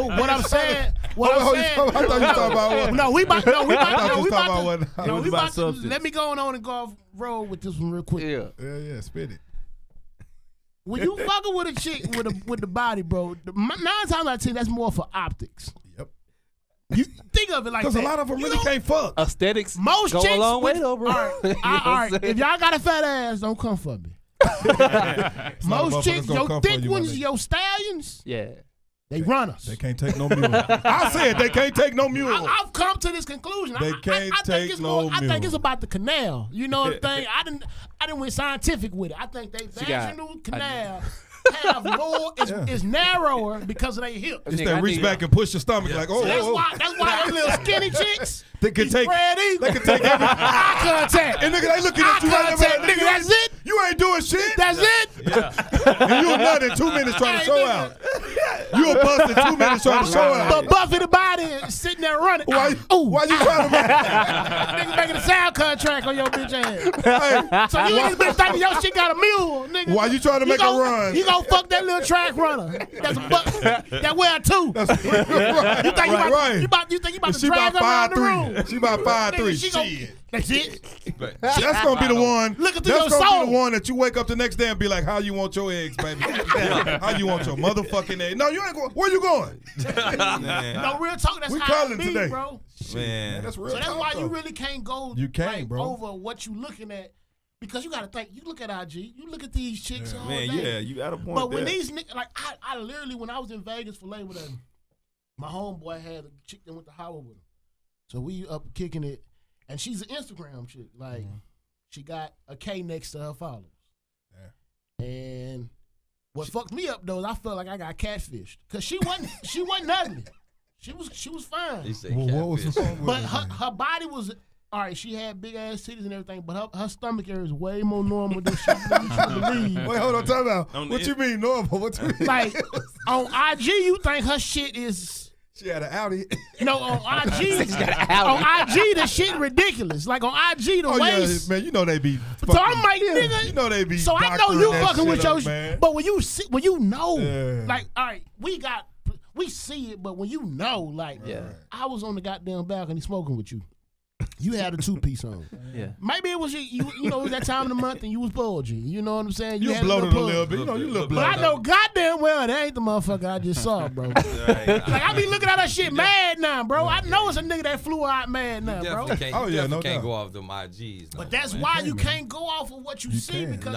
What I'm saying. I thought you talking about what? We about substance. Let me go on and go off road with this one real quick. Yeah. Spit it. When you fucking with a chick with the body, bro, 9 times out of 10, that's more for optics. Yep. You think of it like that. Because a lot of them really can't fuck. Aesthetics most go chicks a long way, though, bro. All right. If y'all got a fat ass, don't come for me. Most chicks, your thick ones, your stallions. Yeah. They runners. They can't take no mule. I said they can't take no mule. I've come to this conclusion. They can't take no mule. I think it's about the canal. You know what I'm saying? I didn't went scientific with it. I think they vaginal canal have more is narrower because of their hips. It's that reach back and push your stomach like, oh, so that's why them little skinny chicks. They can take every eye contact. And nigga, they looking at you right now. Nigga, that's it. You ain't doing shit. That's it. Yeah. And you a nut in 2 minutes trying to show out. You a bust in 2 minutes trying to show out. But Buffy the Body is sitting there running. Why you trying to nigga making a sound contract on your bitch ass. So you ain't bitch thinking your shit got a mule, nigga. Why you trying to make a run? You gonna fuck that little track runner. That's that wear two. Right. You think you about to drag her around the room? She about 5'3". Shit. That's it. That's gonna be the one. Look at your soul. That's gonna be the one that you wake up the next day and be like, "How you want your eggs, baby? How you want your motherfucking eggs? No, you ain't going. Where you going? No, real talk. That's we how it be, today, bro. Man, that's real. So that's talk, why though. you really can't go. You can't, bro. Over what you looking at. Because you gotta think, you look at IG, you look at these chicks all day. Yeah, you got a point. But when these niggas, like I literally, when I was in Vegas for Labor Day, my homeboy had a chick that went to Howard with him. So we up kicking it, and she's an Instagram chick. Like, she got a K next to her followers. Yeah. And what fucked me up though is I felt like I got catfished. Cause she wasn't ugly. She was fine. What was the song? But her body was. All right, she had big ass titties and everything, but her stomach area is way more normal than she believe. Wait, hold on, time out. What you mean normal? What you mean? Like on IG, you think her shit is. She had an Audi. No, on IG, the shit ridiculous. Like on IG, the waist. Yeah, man, you know they be. So I'm like, nigga, you know they be. So I know you fucking with your shit, but when you know, like, all right, we see it, but when you know, like, I was on the goddamn balcony smoking with you. You had a 2-piece on. Yeah. Maybe it was you know, it was that time of the month and you was bulgy. You know what I'm saying? You bloated a little bit. You know, you look bloated. But I know goddamn well that ain't the motherfucker I just saw, bro. Like, I be looking at that shit mad now, bro. I know it's a nigga that flew out mad now, bro. No doubt. Can't go off them IGs. But that's why you can't go off of what you see because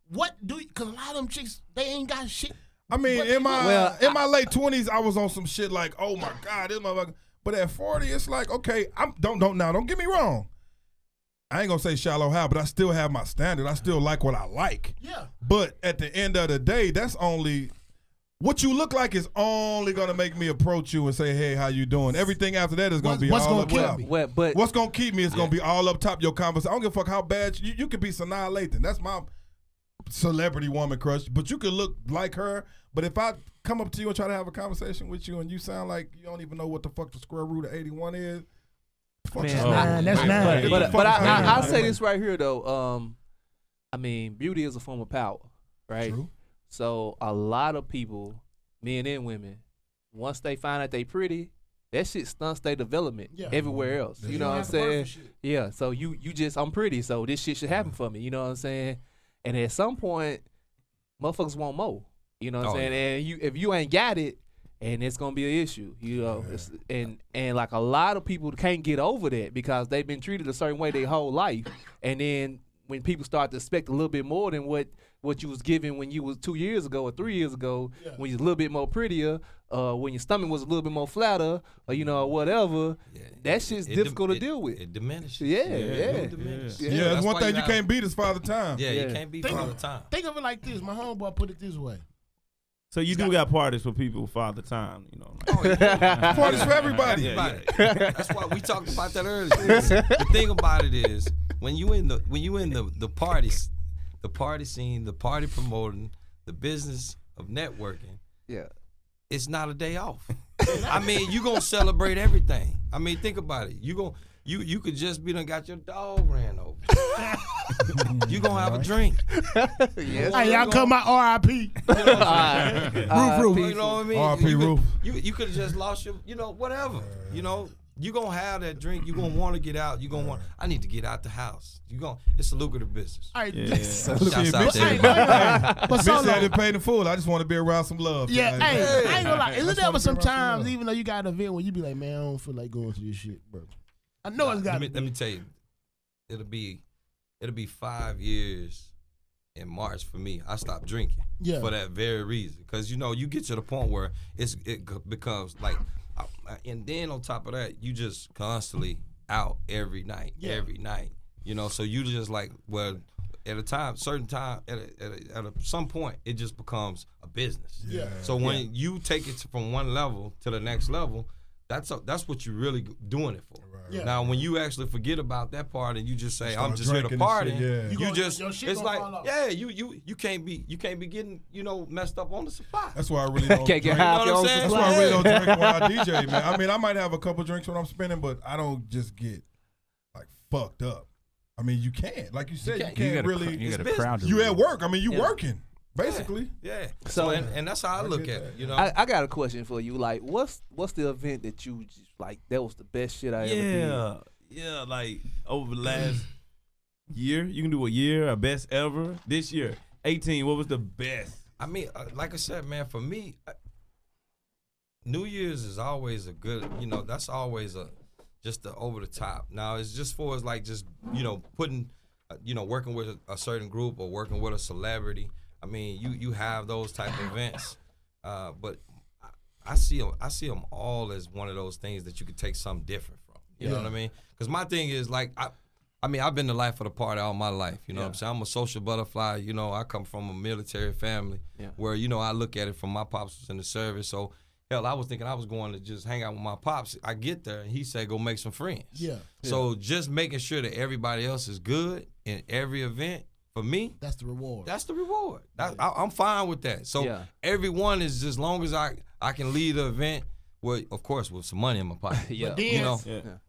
because a lot of them chicks, they ain't got shit. I mean, in my late 20s, I was on some shit like, oh my God, this motherfucker. But at 40, it's like, okay, don't get me wrong. I ain't gonna say shallow how, but I still have my standard. I still like what I like. Yeah. But at the end of the day, that's only what you look like is only gonna make me approach you and say, hey, how you doing? Everything after that is gonna be all up top. What's gonna keep me is gonna be all up top your conversation. I don't give a fuck how bad you could be Sanaa Lathan. That's my celebrity woman crush. But you could look like her. But if I come up to you and try to have a conversation with you and you sound like you don't even know what the fuck the square root of 81 is, that's nine. But I'll say this right here though. I mean, beauty is a form of power, right? True. So a lot of people, men and women, once they find out they pretty, that shit stunts their development everywhere else. You know what I'm saying? Yeah. So you just, I'm pretty, so this shit should happen for me. You know what I'm saying? And at some point, motherfuckers want more. You know what I'm saying? And if you ain't got it, and it's gonna be an issue, you know. And like a lot of people can't get over that because they've been treated a certain way their whole life. And then when people start to expect a little bit more than what you was given when you was 2 years ago or 3 years ago, when you're a little bit more prettier, when your stomach was a little bit more flatter, or you know, whatever, that shit's difficult to deal with. It diminishes. Yeah, that's one thing you can't beat is Father Time. Yeah, you can't beat Father Time. Think of it like this. My homeboy put it this way. So you do got parties for people with Father Time, you know. Parties for everybody. That's why we talked about that earlier. The thing about it is when you in the parties, the party scene, the party promoting, the business of networking. Yeah. It's not a day off. I mean, you gonna celebrate everything. I mean, think about it. You could just be done got your dog ran over. You gonna have a drink. Yes. Hey, y'all come my RIP. Roof. You know what I mean? RIP Roof. You could have just lost your, whatever. You gonna have that drink. You gonna want to get out. You gonna want. I need to get out the house. It's a lucrative business. All right. Shouts out to But so I didn't pay the fool. I just want to be around some love. Yeah. Hey, I ain't gonna lie. Isn't there sometimes, even though you got an event where you be like, man, I don't feel like going to this shit, bro. I know it's got. Let me tell you, it'll be 5 years in March for me. I stopped drinking for that very reason. Because, you know, you get to the point where it becomes like, and then on top of that, you just constantly out every night. You know, so you just like, well, at a some point, it just becomes a business. So when you take it from one level to the next level, that's what you're really doing it for. Now, when you actually forget about that part and you just say, "I'm just here to party," it's like, you can't be getting, you know, messed up on the supply. That's why I really don't drink. You know what I'm saying? That's why I really don't drink when I DJ, man. I mean, I might have a couple drinks when I'm spinning, but I don't just get like fucked up. I mean, you can't. Like you said, you can't really. You at work. I mean, you working. Basically. Yeah. So and that's how I look at it. You know. I got a question for you. Like, what's the event that you just, like, that was the best shit I ever did? Yeah, like over the last year, you can do a year, a best ever. This year, 18, what was the best? I mean, like I said, man, for me, New Year's is always a good, you know, that's always just the over the top. Now, it's just for us, like, just, you know, putting, you know, working with a certain group or working with a celebrity. I mean, you have those type of events, but I see them all as one of those things that you could take something different from. You know what I mean? Because my thing is, like, I mean, I've been the life of the party all my life. You know what I'm saying? I'm a social butterfly. You know, I come from a military family where, you know, I look at it from my pops was in the service. So, hell, I was thinking I was going to just hang out with my pops. I get there, and he said, go make some friends. So just making sure that everybody else is good in every event, for me, that's the reward. That's the reward. I'm fine with that. So everyone is, just as long as I can lead the event, well, of course, with some money in my pocket. But then, you know,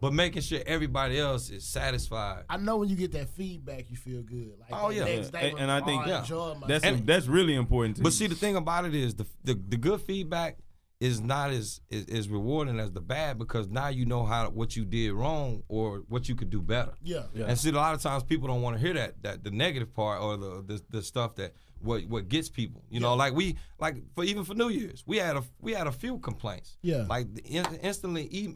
but making sure everybody else is satisfied. I know when you get that feedback, you feel good. Like, next day, and I think that's really important. But see, the thing about it is the good feedback is not as rewarding as the bad, because now you know what you did wrong or what you could do better. And see, a lot of times people don't want to hear that the negative part or the stuff that what gets people. You know, like even for New Year's, we had a few complaints. Like instantly,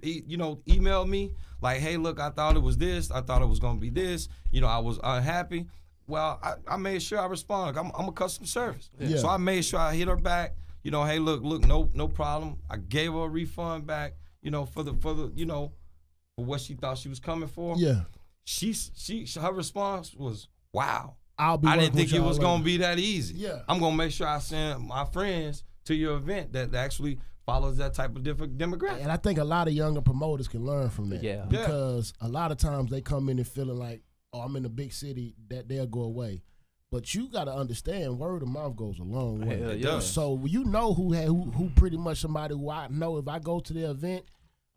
email me like, hey, look, I thought it was this, I thought it was gonna be this. You know, I was unhappy. Well, I made sure I responded. I'm a customer service, so I made sure I hit her back. You know, hey, look, no problem. I gave her a refund back, you know, for the you know, for what she thought she was coming for. Her response was, wow. I didn't think it was gonna be that easy. I'm gonna make sure I send my friends to your event that actually follows that type of different demographic. And I think a lot of younger promoters can learn from that. Because a lot of times they come in and feeling like, oh, I'm in a big city, that they'll go away. But you got to understand, word of mouth goes a long way. It does. So you know who pretty much somebody who I know, if I go to their event,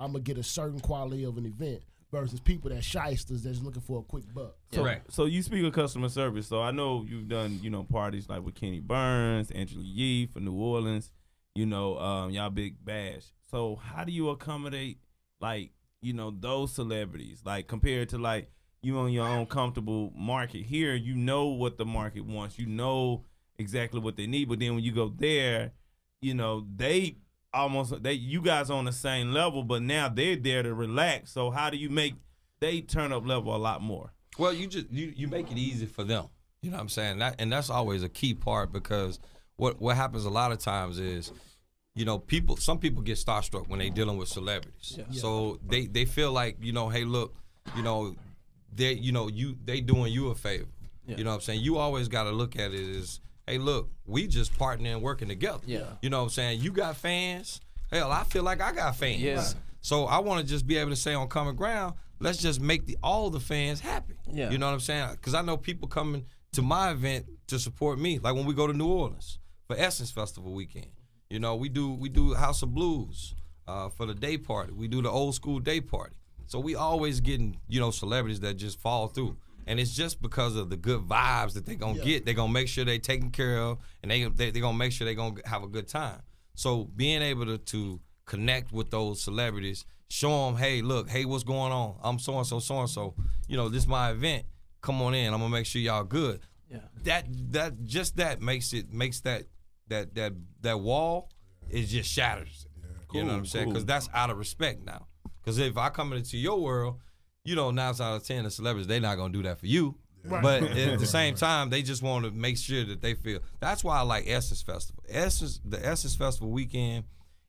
I'm going to get a certain quality of an event versus people that shysters that's looking for a quick buck. Correct. So you speak of customer service. So I know you've done, you know, parties like with Kenny Burns, Angela Yee for New Orleans, you know, y'all big bash. So how do you accommodate, like, you know, those celebrities, like compared to like, you on your own comfortable market here, you know what the market wants. You know exactly what they need. But then when you go there, you know, you guys on the same level, but now they're there to relax. So how do you make they turn up level a lot more? Well, you make it easy for them. You know what I'm saying? And that's always a key part, because what happens a lot of times is, you know, some people get starstruck when they dealing with celebrities. So they feel like, you know, hey, look, you know, they doing you a favor. You know what I'm saying? You always got to look at it as, hey, look, we just partnering and working together. You know what I'm saying? You got fans. Hell, I feel like I got fans. So I want to just be able to say on common ground, let's just make all the fans happy. You know what I'm saying? Because I know people coming to my event to support me. Like when we go to New Orleans for Essence Festival weekend. You know, we do House of Blues for the day party. We do the old school day party. So we always getting, you know, celebrities that just fall through. And it's just because of the good vibes that they're going to get. They're going to make sure they're taken care of, and they're going to make sure they're going to have a good time. So being able to connect with those celebrities, show them, hey, look, hey, what's going on? I'm so-and-so, so-and-so. You know, this is my event. Come on in. I'm going to make sure y'all good. That makes that wall, it just shatters. You know what I'm saying? Because that's out of respect now. Because if I come into your world, you know, 9 out of 10 the celebrities, they're not gonna do that for you. Right. But at the same time, they just want to make sure that they feel. That's why I like Essence Festival. The Essence Festival weekend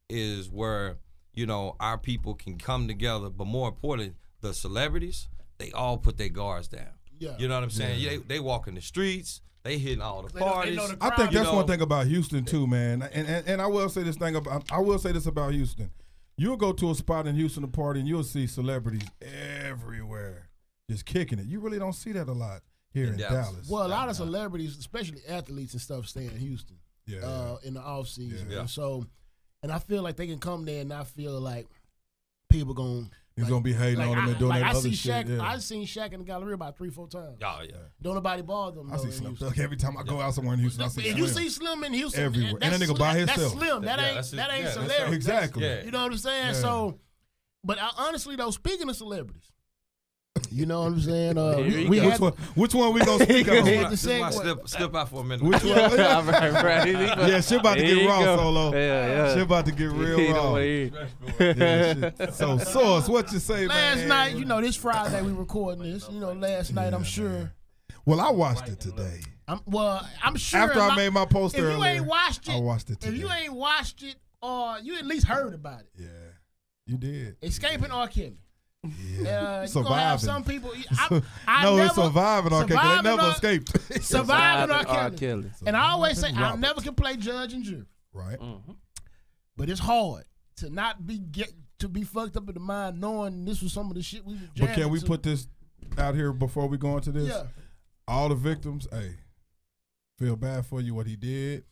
is where, you know, our people can come together, but more important, the celebrities, they all put their guards down. Yeah. You know what I'm saying? Yeah. They walk in the streets. They hitting all the parties. I think that's one thing about Houston too, man. And I will say this about Houston. You'll go to a spot in Houston to party and you'll see celebrities everywhere just kicking it. You really don't see that a lot here in Dallas. Well, a lot of celebrities, especially athletes and stuff, stay in Houston in the off season. Yeah. And I feel like they can come there and not feel like people He's gonna be hating on them and doing that other shit. I've seen Shaq in the gallery about 3-4 times. Oh yeah. Don't nobody bother him. I see Slim Thug every time I go out somewhere in Houston. I see Slim. You see Slim in Houston everywhere, and that nigga by himself. That's Slim. That ain't celebrity. Exactly. You know what I'm saying? Yeah. So, but honestly though, speaking of celebrities, you know what I'm saying? Which one we gonna speak on? Slip out for a minute. Which one? Yeah, shit about to get raw, Solo. Yeah. Shit about to get real raw. So, Sauce, what you say, man? Last night, you know, this Friday we recording this. You know, last night, I'm sure. Well, I watched it today. I'm sure. After I made my post earlier. If you ain't watched it, I watched it today. If you ain't watched it, or you at least heard about it. Yeah, you did. Escaping R. Kelly. Yeah, you're gonna have some people. It's surviving R. Kelly. They never escaped. Surviving R. Kelly. And I always say I never can play judge and jury. Right. Mm-hmm. But it's hard to not be fucked up in the mind knowing this was some of the shit we were jamming. But can we put this out here before we go into this? Yeah. All the victims, hey, feel bad for you what he did.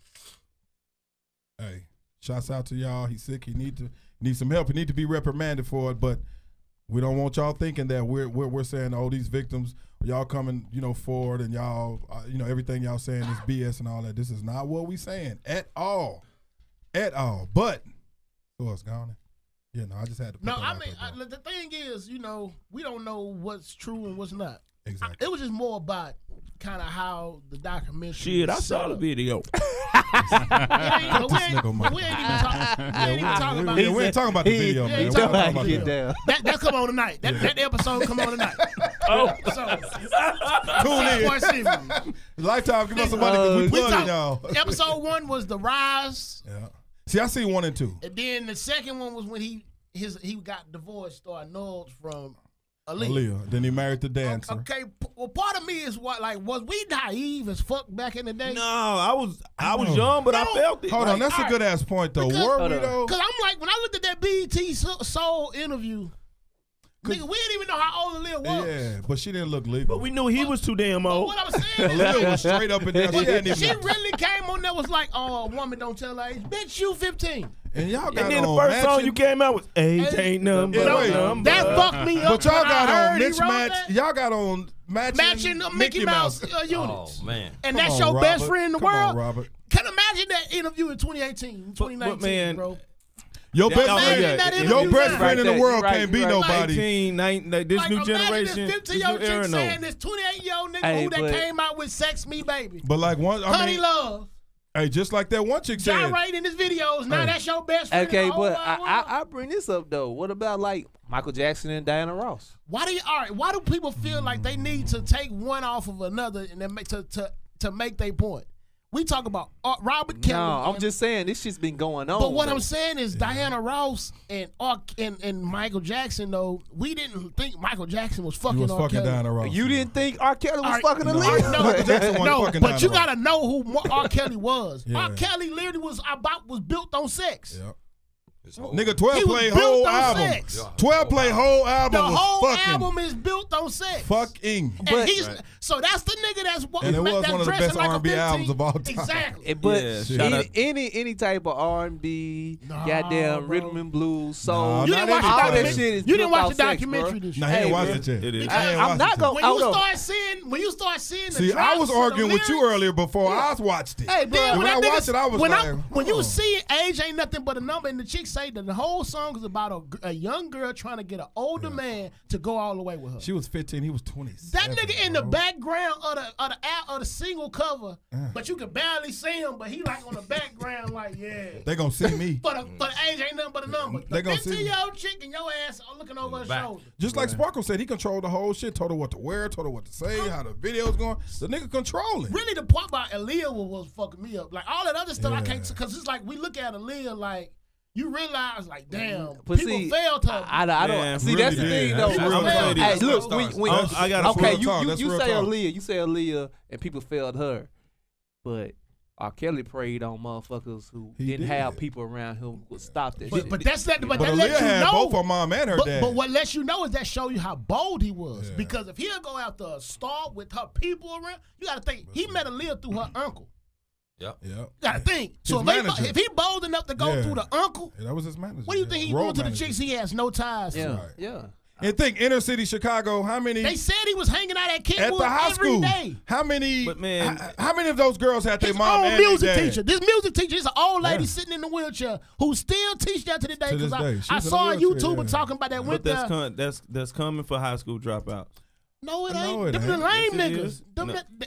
Hey, shouts out to y'all. He's sick. He need some help. He need to be reprimanded for it, but we don't want y'all thinking that we're saying, oh, these victims, y'all coming, you know, forward and y'all, everything y'all saying is BS and all that. This is not what we saying at all. But, so it's gone. Yeah, no, I just had to put that out there, the thing is, you know, we don't know what's true and what's not. Exactly. It was just more about kind of how the documentary. Shit, I saw the video. We ain't even talking about it. We ain't talking about the video, man. That come on tonight. That episode come on tonight. Tune in. Lifetime, give us some money because we plugging y'all. Episode 1 was the rise. Yeah. See, I see 1 and 2. And then the second one was when he got divorced or annulled from Aaliyah. Then he married the dancer. Okay, well, part of me is was we naive as fuck back in the day? No, I was young, but I felt it. Hold on, that's a good ass point though. Were we though? Because I'm like, when I looked at that BET Soul interview, nigga, we didn't even know how old Aaliyah was. Yeah, but she didn't look legal. But we knew he was too damn old. What I was saying is, Aaliyah was straight up and down. She really came on there was like, oh, a woman don't tell her age. Bitch, you 15. And y'all got and then the first song you came out was age ain't number. That fucked me up. But y'all got on mismatch. Y'all got on matching Mickey Mouse units. Oh man! And that's your best friend in the world. Robert. Can you imagine that interview in 2018, 2019, man, bro? Your best friend in the world can't be nobody. This new generation. This 15-year-old chick saying this 28-year-old nigga that came out with "Sex Me Baby." But like one, Honey Love. Hey, just like that one chick said. Gyrate in his videos. Now that's your best friend. Okay, but I bring this up though. What about like Michael Jackson and Diana Ross? Why do people feel like they need to take one off of another and then to make their point? We talk about Robert Kelly. No, I'm just saying this shit's been going on. But what I'm saying is Diana Ross and Michael Jackson, though, we didn't think Michael Jackson was fucking R. Kelly. Diana Ross. You didn't think R. Kelly was fucking Aaliyah? No, but you got to know who R. Kelly was. R. Kelly literally was built on sex. Yep. Nigga, 12 play whole album. 12 play whole album. The whole album is built on sex. Fucking. So that's the nigga that's and it was one of the best R&B albums of all time. Exactly. But any type of R&B, goddamn rhythm and blues, soul. You didn't watch the documentary. You didn't watch the documentary this year. Nah, he ain't watched it yet. I'm not going. When you start seeing See, I was arguing with you earlier before I watched it. Hey, when I watched it, I was like, when you see age ain't nothing but a number, and the chick say say that the whole song is about a young girl trying to get an older man to go all the way with her. She was 15, he was 27. That nigga in the background of the single cover, but you can barely see him, but he like on the background like, yeah. They gonna see me. For the age ain't nothing but a number. They gonna see 15-year-old chick and your ass looking over her shoulder. Just like Sparkle said, he controlled the whole shit, told her what to wear, told her what to say, how the video's going. The nigga controlling. Really, the part about Aaliyah was fucking me up. Like, all that other stuff, I can't, because it's like, we look at Aaliyah like, you realize, like, damn, people failed her. I don't see. That's the thing, though. Hey, look, you say Aaliyah, and people failed her, but R. Kelly preyed on motherfuckers who didn't have people around who would stop that shit. But that's that. But that lets you had know. Both her mom and her dad. But what lets you know is that show you how bold he was. Yeah. Because if he'll go after a star with her people around, you got to think he met Aaliyah through her uncle. Yep. You got to think. So if he bold enough to go through the uncle, that was his manager. What do you think he going to the chicks he has no ties to? Yeah. And think inner city Chicago. How many? They said he was hanging out at Kentwood the high every school. day. How many? But man, how many of those girls had their mom and music their dad? teacher? This music teacher is an old lady sitting in the wheelchair who still teach that to this day. Because I saw a YouTuber talking about that. But that's coming for high school dropouts. No, it ain't. Them the lame niggas.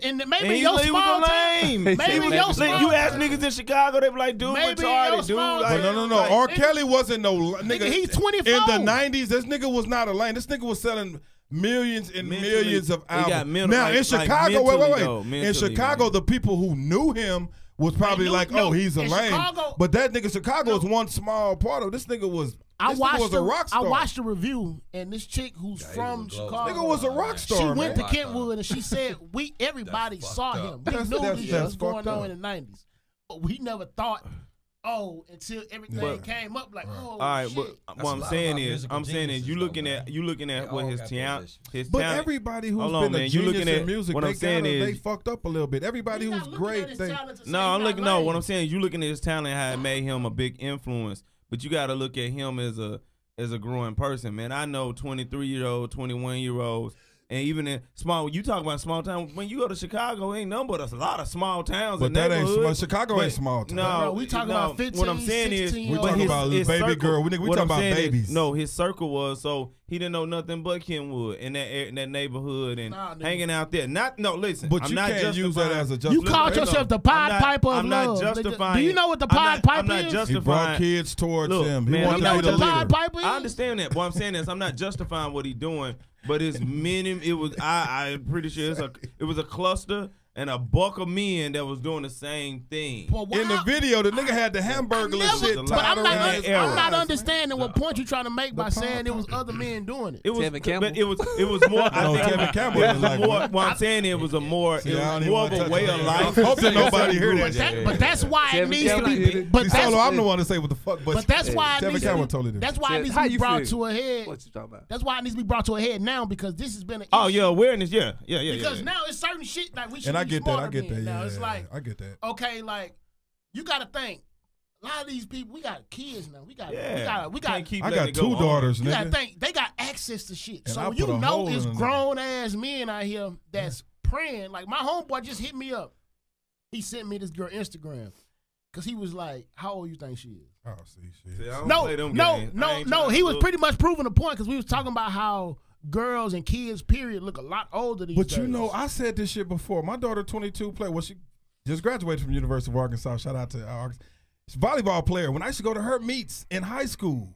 And maybe and your small lame. Maybe your small You ask niggas in Chicago, they be like, dude, retarded, dude. Like, no. R. Kelly wasn't no nigga. He's 24. In the 90s, this nigga was not a lame. This nigga was selling millions and millions of albums. Now, in Chicago, wait. In Chicago, the people who knew him was probably he's a lame. But that nigga Chicago is one small part of this nigga was. I watched a rock star. I watched the review, and this chick who's from Chicago, nigga was a rock star. She went to Kentwood, and she said everybody saw him. We knew this was going on in the 90s, but we never thought. Until everything came up, like, all right, shit. But what I'm saying is, you looking at what his talent. But everybody who's been a genius in music, what I'm saying is they fucked up a little bit. Everybody who's great, what I'm saying is you looking at his talent, how it made him a big influence. But you got to look at him as a growing person, man. I know 23-year-old, 21-year-olds. And even in you talk about small town. When you go to Chicago, ain't nothing but a lot of small towns. But that ain't small. Chicago ain't small town. No, bro, we talking about 15, what I'm saying 16, is, we talking about baby girl. We talking about babies. No, his circle was so he didn't know nothing but Kenwood in that neighborhood and hanging out there. Listen. But you can't use that as a justification. You called yourself the Pied Piper of love. I'm not justifying. Do you know what the Pied Piper is? I'm not justifying. He brought kids towards him. You know what the Pied Piper is? I understand that. What I'm saying is, I'm not justifying what he's doing. But it's it was I'm pretty sure it was a cluster and a buck of men that was doing the same thing. In the video, the nigga had the hamburger shit tied around his I'm not understanding what point you're trying to make by saying it was other men doing it. It was Kevin Campbell. But it was more. Kevin Campbell. What I'm saying it was more of a way of life. Hope that nobody heard that. But that's why it needs to be. I'm the one to say what the fuck. But that's why Kevin Campbell totally different. That's why it needs to be brought to a head. What you talking about? That's why it needs to be brought to a head now because this has been an issue. Awareness, yeah. Because now it's certain shit like we should. And I get that. Now it's like, I get that. Okay, like you got to think. A lot of these people, we got kids now. We got. Keep I got two daughters. You got to think they got access to shit. And so you know, it's grown ass men out here that's praying. Like my homeboy just hit me up. He sent me this girl Instagram because he was like, "How old you think she is?" Oh, see, shit. No. He was pretty much proving the point because we was talking about how girls and kids, period, look a lot older these days. But you know, I said this shit before. My daughter, 22, she just graduated from University of Arkansas. Shout out to Arkansas. She's a volleyball player. When I used to go to her meets in high school,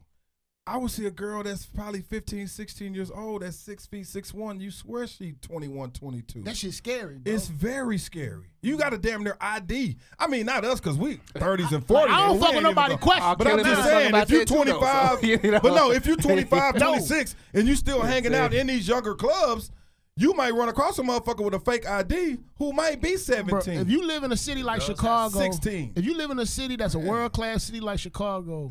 I would see a girl that's probably 15, 16 years old, that's 6 feet, 6'1". You swear she's 21, 22. That shit's scary, bro. It's very scary. You got to damn near ID. I mean, not us, because we 30s and 40s. I don't fuck with nobody question. But I'm just saying, if you're 25, but no, if you're 25, 26, and you still hanging out in these younger clubs, you might run across a motherfucker with a fake ID who might be 17. Bro, if you live in a city like Chicago, 16. If you live in a city that's a world-class city like Chicago,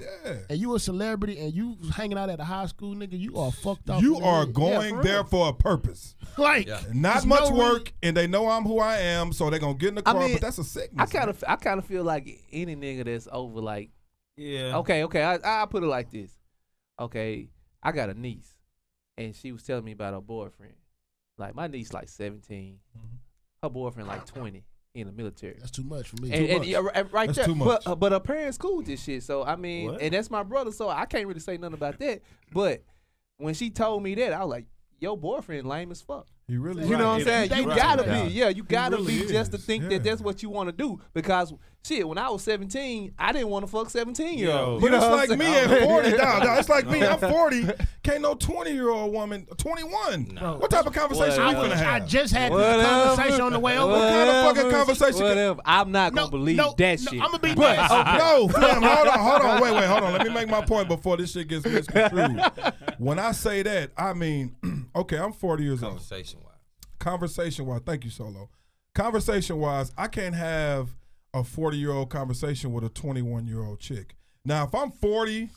and you a celebrity and you hanging out at a high school, nigga, you are fucked up. You are going there for a purpose. Like, not much work, and they know I'm who I am, so they're going to get in the car, but that's a sickness. I kind of feel like any nigga that's over, like, yeah. Okay, I'll put it like this. Okay, I got a niece, and she was telling me about her boyfriend. Like, my niece, like, 17. Mm-hmm. Her boyfriend, like, 20. in the military. That's too much for me. And right that's there. Too much. But her parents cool with this shit. So I mean, and that's my brother. So I can't really say nothing about that. But when she told me that, I was like, your boyfriend lame as fuck. He really, you know what I'm saying? You gotta be, you gotta really be just to is. think that that's what you want to do. Because shit, when I was 17, I didn't want to fuck 17-year-olds. But it's like me at 40. It's like me. I'm 40. Can't no 20-year-old woman, 21. No. What type of conversation we gonna have? I just had this conversation on the way over. What kind of fucking conversation? Whatever. I'm not gonna believe that shit. I'm gonna be nice. No, fam, hold on. Wait, hold on. Let me make my point before this shit gets misconstrued. When I say that, I mean, okay, I'm 40 years old. Conversation-wise, thank you, Solo. Conversation-wise, I can't have a 40-year-old conversation with a 21-year-old chick. Now, if I'm 40,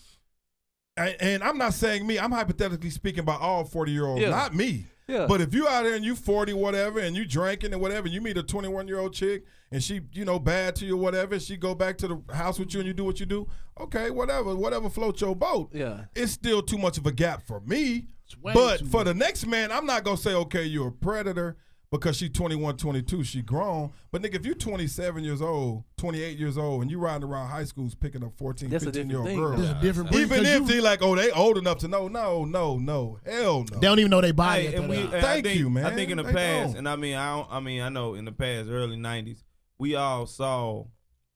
and I'm not saying me, I'm hypothetically speaking about all 40-year-olds, not me. Yeah. But if you out there and you 40, whatever, and you drinking and whatever, and you meet a 21-year-old chick, and she, bad to you or whatever, and she go back to the house with you and you do what you do, okay, whatever floats your boat. Yeah. It's still too much of a gap for me. But for the next man, I'm not going to say, okay, you're a predator because she's 21, 22, she grown. But, nigga, if you're 27 years old, 28 years old, and you riding around high schools picking up 14, 15-year-old girls, even if they like, oh, they old enough to know, no, hell no. They don't even know they body. Thank you, man. I think in the past, and I know in the past, early 90s, we all saw,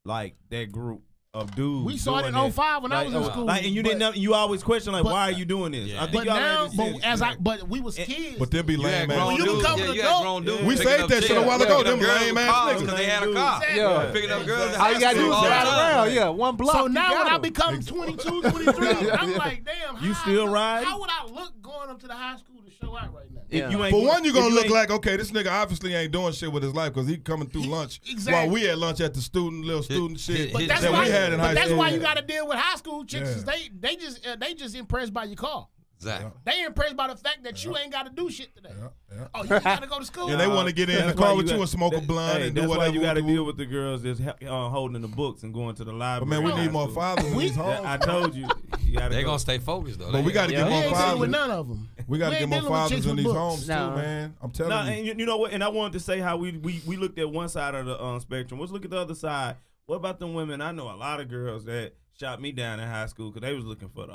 like, that group of dudes. We saw it in 05 when I was in school. And you didn't know, you always question, like, why are you doing this? Yeah. I think but we was kids. But them be lame ass. When you become an adult, we said that shit a while ago. Them lame ass niggas. They had a car. Yeah. Picking up girls. All you got to do is ride around. Yeah, one block. So now when I become 22, 23, I'm like, damn. You still ride? How would I look going up to the high school to show out right now? For one, you're going to look like, okay, this nigga obviously ain't doing shit with his life because he coming through lunch while we at lunch at the little student shit that we had in high school. That's why you got to deal with high school chicks. They just impressed by your car. Exactly. They impressed by the fact that you ain't got to do shit today. Oh, you ain't got to go to school? And they want to get in the car with you and smoke a blunt and do whatever. That's why you got to deal with the girls that's holding the books and going to the library. But man, we need more fathers in these homes. I told you. They're going to stay focused, though. But we got to get more fathers. With none of them. We got to get more fathers in these homes, too, man. I'm telling you. And you know what? And I wanted to say how we looked at one side of the spectrum. Let's look at the other side. What about them women? I know a lot of girls that shot me down in high school because they was looking for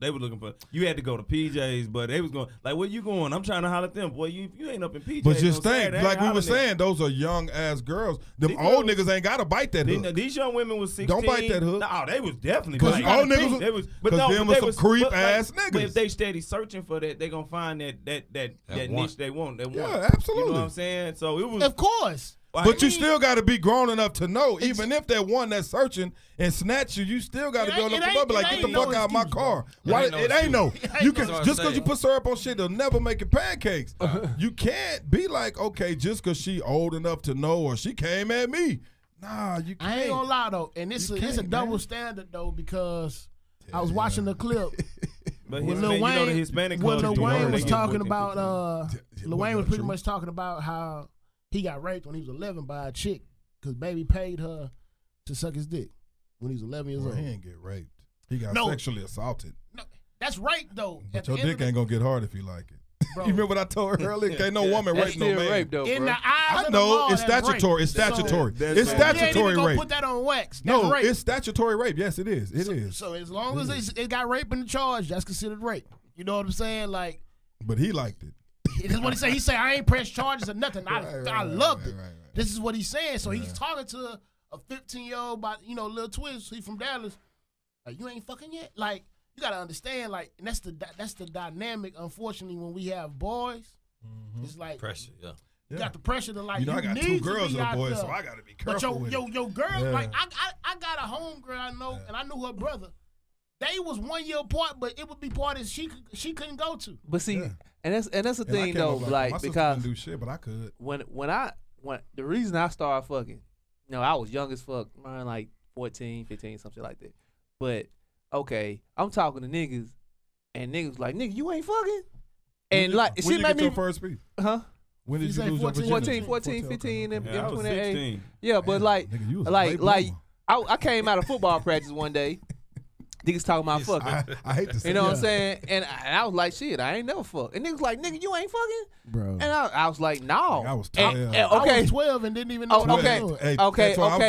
they were looking for, you had to go to PJs, but they was going, like, where you going? I'm trying to holler at them. Boy, you ain't up in PJs. But just think, like we were saying, those are young ass girls. Them old niggas ain't got to bite that hook. These young women was 16. Don't bite that hook. No, they was definitely because old niggas because them was some creep ass niggas. But if they steady searching for that, they gonna find that niche they want. Yeah, absolutely. You know what I'm saying? So it was. Of course. But you still got to be grown enough to know, even if that one that's searching and snatch you still got to go up the bubble like, get the fuck out of my car. Why? It ain't no. You can just because you put syrup on shit, they'll never make it pancakes. You can't be like, okay, just because she old enough to know or she came at me. Nah, you can't. I ain't gonna lie though, and it's a double standard though because I was watching the clip. But when Lil Wayne, the Hispanic when Lil Wayne was talking about, Lil Wayne was pretty much talking about how he got raped when he was 11 by a chick because baby paid her to suck his dick when he was 11 years old. He didn't get raped. He got sexually assaulted. No, that's rape though. But your dick ain't gonna get hard if you like it. Bro. You remember what I told her earlier? Ain't no woman rape no man. Rape, though, in the eyes I know of the it's statutory. It's statutory. It's statutory rape. Put that on wax. That's rape. It's statutory rape. Yes, it is. It is. So as long as it got rape in the charge, that's considered rape. You know what I'm saying? Like. But he liked it. That's what he said. He said, I ain't pressed charges or nothing. I loved it. Right. This is what he's saying. So he's talking to a 15-year-old about, Lil Twist. He from Dallas. Like, you ain't fucking yet? Like, you got to understand, like, and that's the dynamic, unfortunately, when we have boys. Mm-hmm. It's like. Pressure, yeah. You got the pressure to, like, I got two girls and a boy, so I got to be careful But your girl, like, I got a homegirl I know, and I knew her brother. They was 1 year apart, but it would be parties she couldn't go to. But see, and that's the thing though, like because do shit, but I could. When the reason I started fucking, I was young as fuck, around like 14, 15, something like that. But okay, I'm talking to niggas, and niggas like, nigga, you ain't fucking, and like when shit made me. Your first beat? Huh? When did you lose your virginity? 14, 15, and 28. Yeah, but like, nigga, I came out of football practice one day. Niggas talking about fucking. I hate to say you know what I'm saying? And I was like, shit, I ain't never fucked. And niggas like, nigga, you ain't fucking? Bro. And I was like, no. I was 12. Okay. I was 12 and didn't even know. Okay.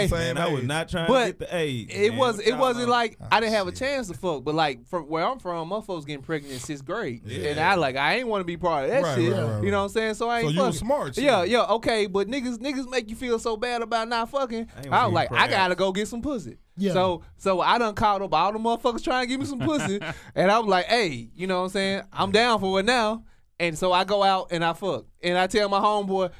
Man, I was not trying to get the AIDS. It wasn't like I didn't have a chance to fuck, but like from where I'm from, motherfuckers getting pregnant in 6th grade. Yeah. And I ain't want to be part of that shit. Right. You know what I'm saying? So I ain't fucking. So you was smart. Yeah, okay, but niggas make you feel so bad about not fucking. I was like, I gotta go get some pussy. Yeah. So I done called up all the motherfuckers trying to give me some pussy, and I was like, hey, you know what I'm saying? I'm down for it now. And so I go out and I fuck, and I tell my homeboy,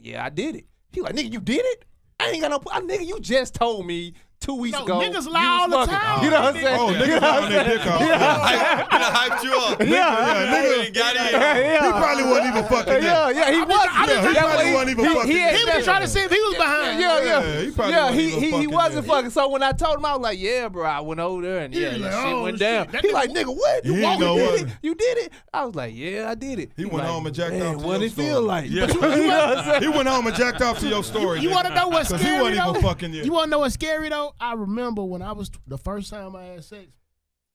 yeah, I did it. He like, nigga, you did it? I ain't got no, nigga, you just told me 2 weeks ago. Niggas lie all the time. You know what I'm saying? Oh, niggas on their dick off. Hyped you up. Nigga got in. He probably wasn't even fucking there. Yeah, he wasn't. He probably wasn't even fucking there. He was trying to see if he was behind. He wasn't fucking. So when I told him, I was like, yeah, bro, I went over there and shit went down. He like, nigga, what? You did it? I was like, yeah, I did it. He went home and jacked off to your story. What it feel like? He went home and jacked off to your story. You want to know what's scary, though? Because he wasn't even fucking yet. You want to know what's scary, though? I remember when I was the first time I had sex,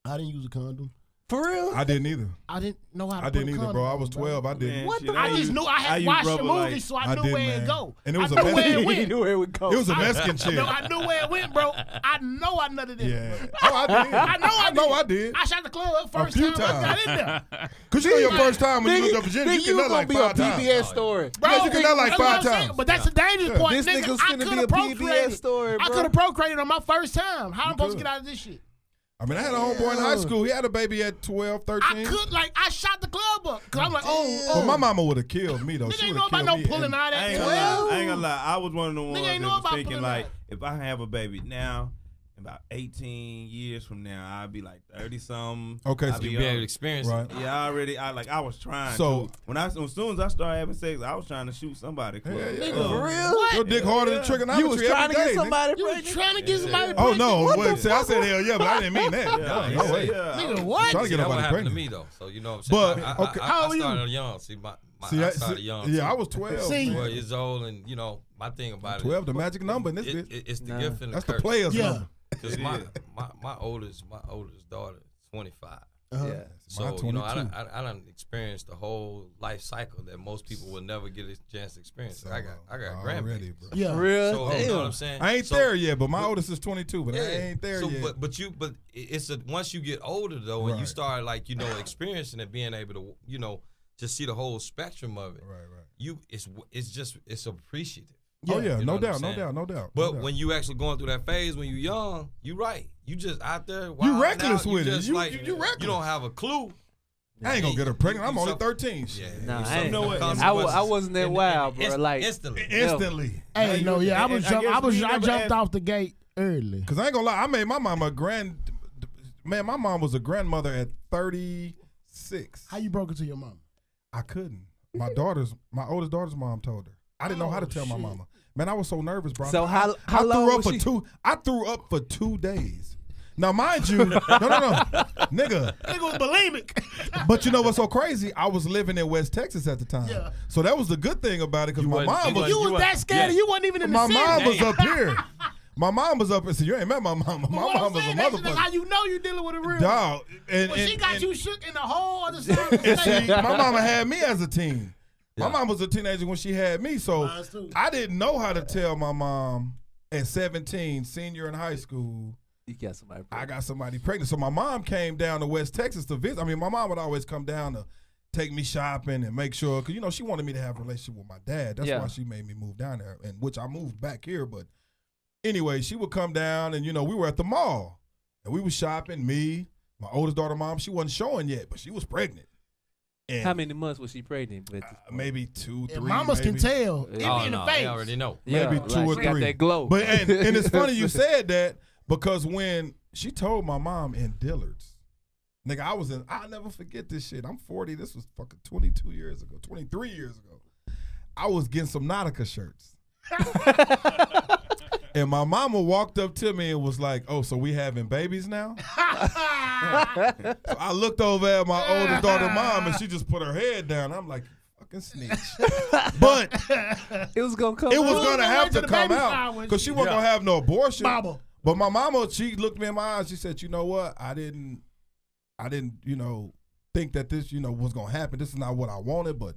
I didn't use a condom. For real? I didn't either. I didn't know how to I put didn't a either, condom bro. I on, was 12. I didn't. What the? I just knew I had watched the movie, so I knew where it go. And it was I knew where it went. He knew where it would go. It was a Mexican chick. No, I knew where it went, bro. I know I nutted it. Yeah. Oh, I did. I know I did. I I shot the club first time I got in there. Because you know your first time when you was up Virginia, you can nut like 5 times. PBS story. Bro, you can nut like 5 times. But that's the dangerous part. This nigga's nigga, finna be a PBS story, bro. I could have procreated on my first time. How am I supposed to get out of this shit? I mean, I had a homeboy in high school. He had a baby at 12, 13. I shot the club up. Because I'm like, But my mama would have killed me, though. Nigga ain't know about no pulling out at 12. I ain't gonna lie. I was one of the ones that was thinking, like, if I have a baby now, about 18 years from now, I'll be like 30-something. Okay, so you be able to experience it. Yeah, I was trying to. As soon as I started having sex, I was trying to shoot somebody. Yeah. For real? Your dick harder than trigonometry. You was trying to get somebody pregnant? You was trying to get somebody pregnant? Oh, no. Wait, I said hell yeah, but I didn't mean that. No way. Nigga, what? Trying to get nobody pregnant. To me, though. So, you know what I'm saying? But, okay. I started young. I started young. Yeah, I was 12. 12 years old, and, you know, my thing about 12, the magic number in this bitch. It's the gift and the curse. That's the player's number. Because my oldest daughter is 25. Yeah. So you know, I done experienced the whole life cycle that most people will never get a chance to experience. So I got grandbabies. Yeah, real. So you know what I'm saying? I ain't there yet, but my oldest is 22, but I ain't there yet. But it's once you get older though, and you start like experiencing it, being able to just see the whole spectrum of it. Right. It's appreciative. Oh yeah, no doubt. But when you actually going through that phase when you young, you right. You just out there. You reckless with it. You reckless. You don't have a clue. I ain't gonna get her pregnant. I'm only 13. Yeah. Nah, I wasn't that wild, bro. Like instantly. Hey, no, yeah, I jumped off the gate early. Cause I ain't gonna lie, I made my mama my mom was a grandmother at 36. How you broke it to your mom? I couldn't. My oldest daughter's mom told her. I didn't know how to tell my mama. Man, I was so nervous, bro. So how long was she? I threw up for 2 days. Now, mind you, no, nigga was bulimic. But you know what's so crazy? I was living in West Texas at the time. Yeah. So that was the good thing about it, because my mom was. You was that scared? You wasn't even in the city. My mom was up here. My mom was up and said, you ain't met my mama. My mom was a motherfucker. How you know you dealing with a real dog? And she got you shook in the whole other side of the state. My mama had me as a teen. My mom was a teenager when she had me, so I didn't know how to tell my mom at 17, senior in high school, you got somebody pregnant. I got somebody pregnant. So my mom came down to West Texas to visit. I mean, my mom would always come down to take me shopping and make sure, because, she wanted me to have a relationship with my dad. That's why she made me move down there, and which I moved back here. But anyway, she would come down, and, we were at the mall, and we was shopping, me, my oldest daughter mom. She wasn't showing yet, but she was pregnant. And how many months was she pregnant? Maybe 2, 3. Mamas can tell. In the face. I already know. Maybe 2 or 3. Got that glow. But and it's funny you said that, because when she told my mom in Dillard's, nigga, I'll never forget this shit. I'm 40. This was fucking 22 years ago, 23 years ago. I was getting some Nautica shirts. And my mama walked up to me and was like, "Oh, so we having babies now?" So I looked over at my oldest daughter mom, and she just put her head down. I'm like, fucking snitch. But it was gonna come. It was gonna have to come out, because she wasn't gonna have no abortion. Baba. But my mama, she looked me in my eyes. She said, "You know what? I didn't, think that this, was gonna happen. This is not what I wanted, but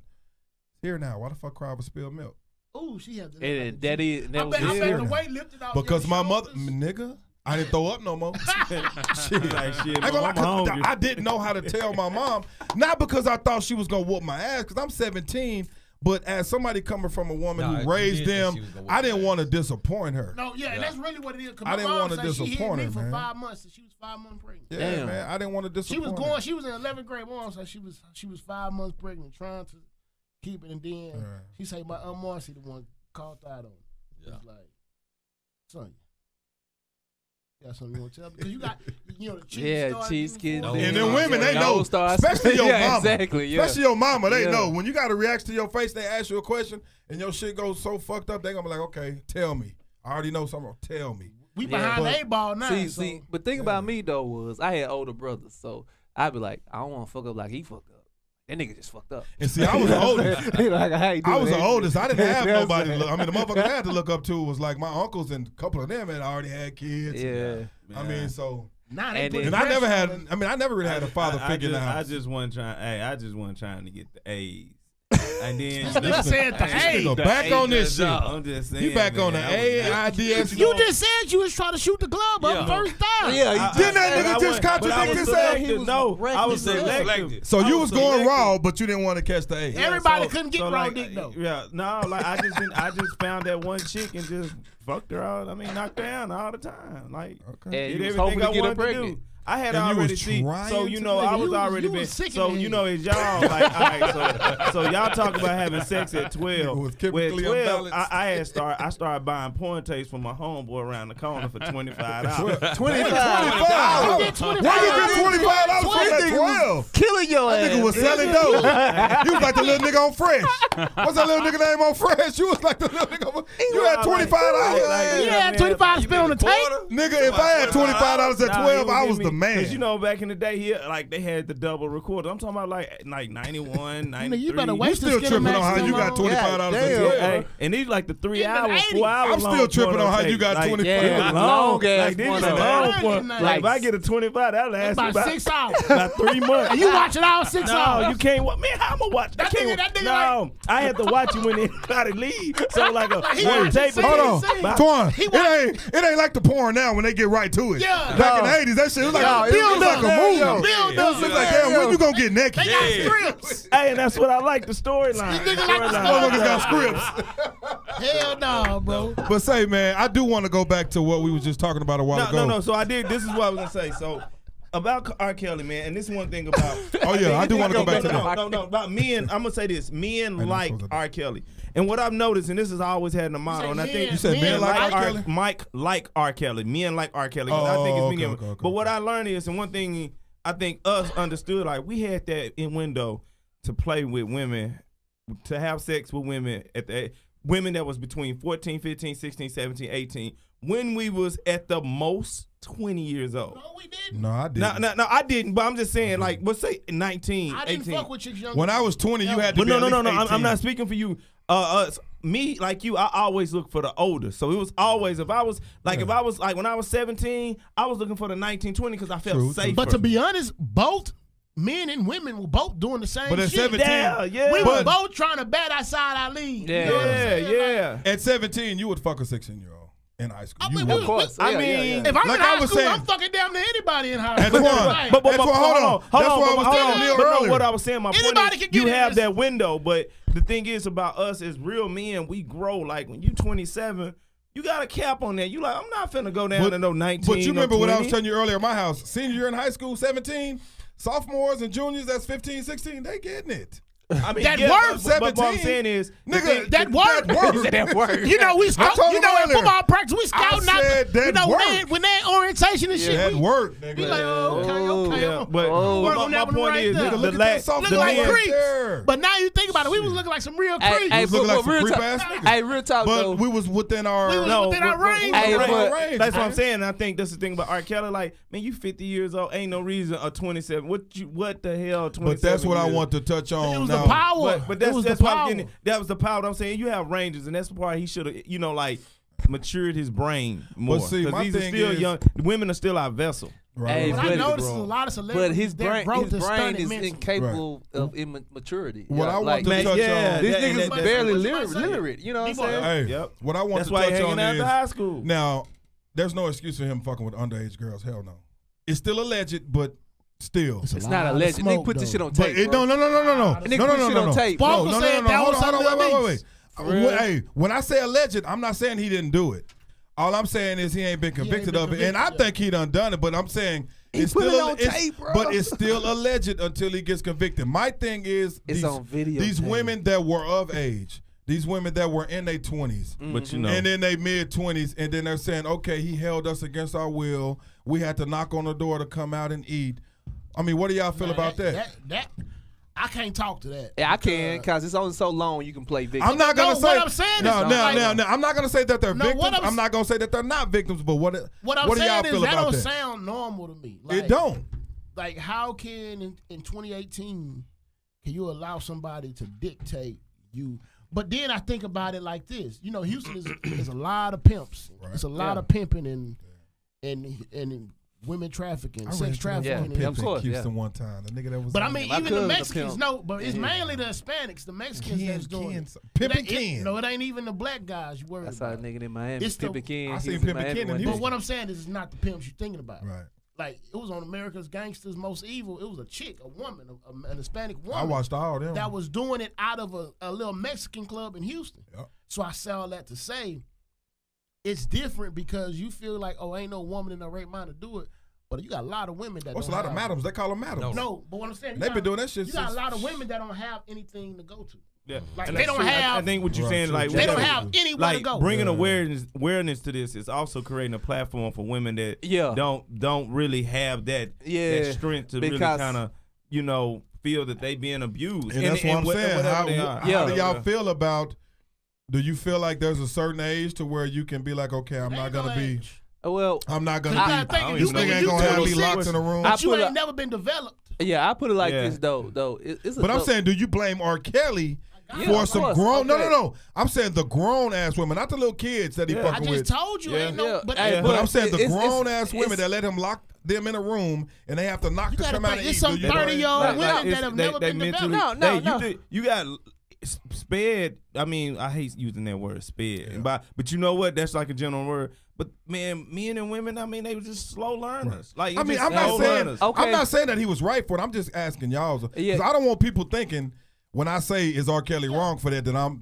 here now. Why the fuck cry over spilled milk?" Oh, she had to. And daddy, I bet the weight lifted off. Because my mother, nigga, I didn't throw up no more. Shit. I didn't know how to tell my mom. Not because I thought she was gonna whoop my ass, because I'm 17. But as somebody coming from a woman who raised them, I didn't want to disappoint her. No, and that's really what it is. I didn't want to disappoint her, for man. 5 months, and she was 5 months pregnant. Yeah, man, I didn't want to disappoint her. She was in 11th grade. Mom said she was 5 months pregnant, trying to keep it, and then she said my Aunt Marcy the one called out on her. Yeah. It's like, son, you got something you want to tell me? Because you got, the cheese skin. And then women, they know, especially your mama. Exactly, especially your mama, they know. When you got a reaction to your face, they ask you a question, and your shit goes so fucked up, they going to be like, okay, tell me. I already know something. Tell me. We behind the A-ball now. See, but thing about me, though, was I had older brothers, so I'd be like, I don't want to fuck up like he fucked up. That nigga just fucked up. And see, I was the oldest. I was the oldest. I didn't have nobody to look. I mean, the motherfuckers I had to look up to was like my uncles, and a couple of them had already had kids. Yeah. I mean, so. And I never had. I mean, I never really had a father figure in the house. I just wasn't trying to get the A's. And then you said the A. Back on this shit. I'm just saying. You back on the AIDS. You just said you was trying to shoot the glove up first time. Yeah, didn't that nigga just contradict himself? No, I was selective. So you was going raw, but you didn't want to catch the A. Everybody couldn't get raw dick though. Yeah, no, like I just found that one chick and just fucked her out. I mean, knocked her down all the time. Like did everything I wanted to do. I had already seen, so I was already been. So as y'all like, all right, so y'all talk about having sex at 12. With 12, I started buying porn tapes from my homeboy around the corner for $25. $25. Why you get $25 from that 12? Killing your ass. That nigga was selling dope. You was like the little nigga on Fresh. What's that little nigga name on Fresh? You was like the little nigga on You had $25. You had $25 spent on the tape? Nigga, if I had $25 at 12, I was the man. Because back in the day here, like they had the double recorder. I'm talking about like 91, 93. You better waste still tripping on how you got $25 at 12. Hey, and these like the 3 hours, 4 hours. I'm still tripping on how you got 25. Yeah, long ass. Like this is long one. Like if I get a 25, that'll last about 6 hours. About 3 months. And you watch it all 6 hours. No, you can't. Man, how am I watch? That nigga no, I had to watch it when everybody leave. So like one tape. Hold on, Twan. It ain't like the porn now when they get right to it. Yeah. Back in the 80s, that shit was like a movie. Build up. It's like, damn, when you gonna get naked? They got scripts. Hey, and that's what I like, the storyline. Motherfuckers got scripts. Hell no, bro. But say, man, I do want to go back to what we was just talking about a while ago. No. So I did. This is what I was gonna say. So about R. Kelly, man, and this is one thing about. I do want to go back to that. No. About men, I'm gonna say this. Men like R. Kelly, and what I've noticed, and this has always had in the motto, and I think you said men like R. Kelly. Mike like R. Kelly. Men like R. Kelly. I think it's medium. But what I learned is, and one thing I think us understood, like we had that in window to play with women, to have sex with women at the women that was between 14, 15, 16, 17, 18, when we was at the most 20 years old. No, we didn't. No, I didn't. No, I didn't. But I'm just saying, like, let's say 19, I 18. didn't fuck with chicks younger. When I was 20, you had to be no. at least 18. I'm not speaking for you. Me, like you, I always look for the older. So it was always, if I was like when I was 17, I was looking for the 19, 20 because I felt safer. But to be honest, both men and women were both doing the same shit. But at 17, we were both trying to bat outside our league. Yeah. At 17, you would fuck a 16-year-old in high school. Of course. If I'm in high school, I'm fucking down to anybody in high school. But hold on. That's what I was telling Neil earlier. What I was saying, my point is, you have that window, but the thing is about us as real men, we grow. Like when you 27, you got a cap on that. You like, I'm not finna go down to no 19. But you remember what I was telling you earlier at my house? Senior year in high school, 17. Sophomores and juniors, that's 15, 16. They getting it. I mean, that works. But what I'm saying is, nigga, that works. You know, we scout. You know, in football practice, we scouting out. When that orientation and shit, that work. Nigga. We like, okay. Yeah, but my point is, look like creeps. But now you think about it, we was looking like some real creeps. Hey, looking like some creep ass niggas. Hey, real talk though. But we was within our range. That's what I'm saying. And I think that's the thing about R. Kelly. Like, man, you 50 years old, ain't no reason a 27. What the hell? 27. But that's what I want to touch on. The power. But that's why I'm getting. That was the power. I'm saying you have ranges, and that's the part he should have. matured his brain more. But see, my these are thing still is, young. Women are still our vessel. Hey, but I noticed a lot of celebrities. But his brain is mentally. incapable of immaturity. What I want to touch on, these niggas barely literate. You know what I'm saying? Hey, what I want That's to why touch on out is to high school. Now, there's no excuse for him fucking with underage girls. Hell no. It's still alleged, but still. It's not alleged. They put this shit on tape. No. They put shit on tape. Hold on, wait. Hey, when I say alleged, I'm not saying he didn't do it. All I'm saying is he ain't been convicted of it, and I think he done it. But I'm saying it's still but it's still alleged until he gets convicted. My thing is it's on video. These women that were of age, these women that were in their 20s, but you know, and in their mid 20s, and then they're saying, okay, he held us against our will. We had to knock on the door to come out and eat. I mean, what do y'all feel about that? I can't talk to that. Yeah, I can, because it's only so long you can play victim. I'm not gonna say. What I'm saying no. I'm not gonna say that they're victims. I'm not gonna say that they're not victims. But what I'm do y'all saying feel is about that? That? Sound normal to me. Like, it don't. Like, how can in 2018 can you allow somebody to dictate you? But then I think about it like this. You know, Houston is a lot of pimps. Right. It's a lot of pimping and women trafficking, sex trafficking. Yeah, of course. Houston one time. The nigga that was. But I mean, even the Mexicans know. But it's mainly the Hispanics, the Mexicans that's doing it. Pimpin' Ken. No, it ain't even the black guys you worry about. I saw a nigga in Miami. Pimpin' Ken. I seen Pimpin' Ken in Houston. But what I'm saying is, it's not the pimps you're thinking about. Right. Like, it was on America's Gangsters Most Evil. It was a chick, a woman, an Hispanic woman. I watched all of them. That was doing it out of a little Mexican club in Houston. Yep. So I say all that to say, it's different because you feel like, oh, ain't no woman in her right mind to do it. But you got a lot of women that What's a lot of madams? They call them madams. No, but what I'm saying, they've been doing that shit. You got a lot of women that don't have anything to go to. Yeah, like they don't have. I think what you're saying, like they don't have anywhere to go. Bringing awareness to this is also creating a platform for women that don't really have that strength to really kind of feel that they being abused. And that's what I'm saying. How do y'all feel about? Do you feel like there's a certain age to where you can be like, okay, I'm not gonna be. Well, I'm not gonna be. You ain't gonna have me locked in a room. But you ain't never been developed. Yeah, I put it like this though. But I'm saying, do you blame R. Kelly for some grown? Okay. No. I'm saying the grown ass women, not the little kids that he fucking with. I just told you, ain't no. But I'm saying the grown ass women that let him lock them in a room and they have to knock to come out and eat. It's some 30-year-old women that have never been developed. No. You got sped. I mean, I hate using that word sped, but you know what? That's like a general word. But man, men and women, I mean, they were just slow learners. Like, I'm not saying that he was right for it. I'm just asking y'all because I don't want people thinking when I say is R. Kelly wrong for that I'm on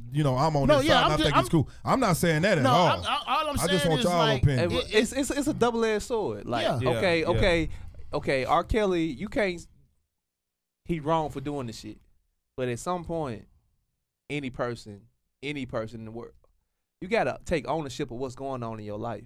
this side and I think it's cool. I'm not saying that at all. All I'm saying I just want is y'all opinion. It's a double-edged sword. Like, okay, R. Kelly, you can't. He wrong for doing this shit, but at some point, any person in the world, you gotta take ownership of what's going on in your life.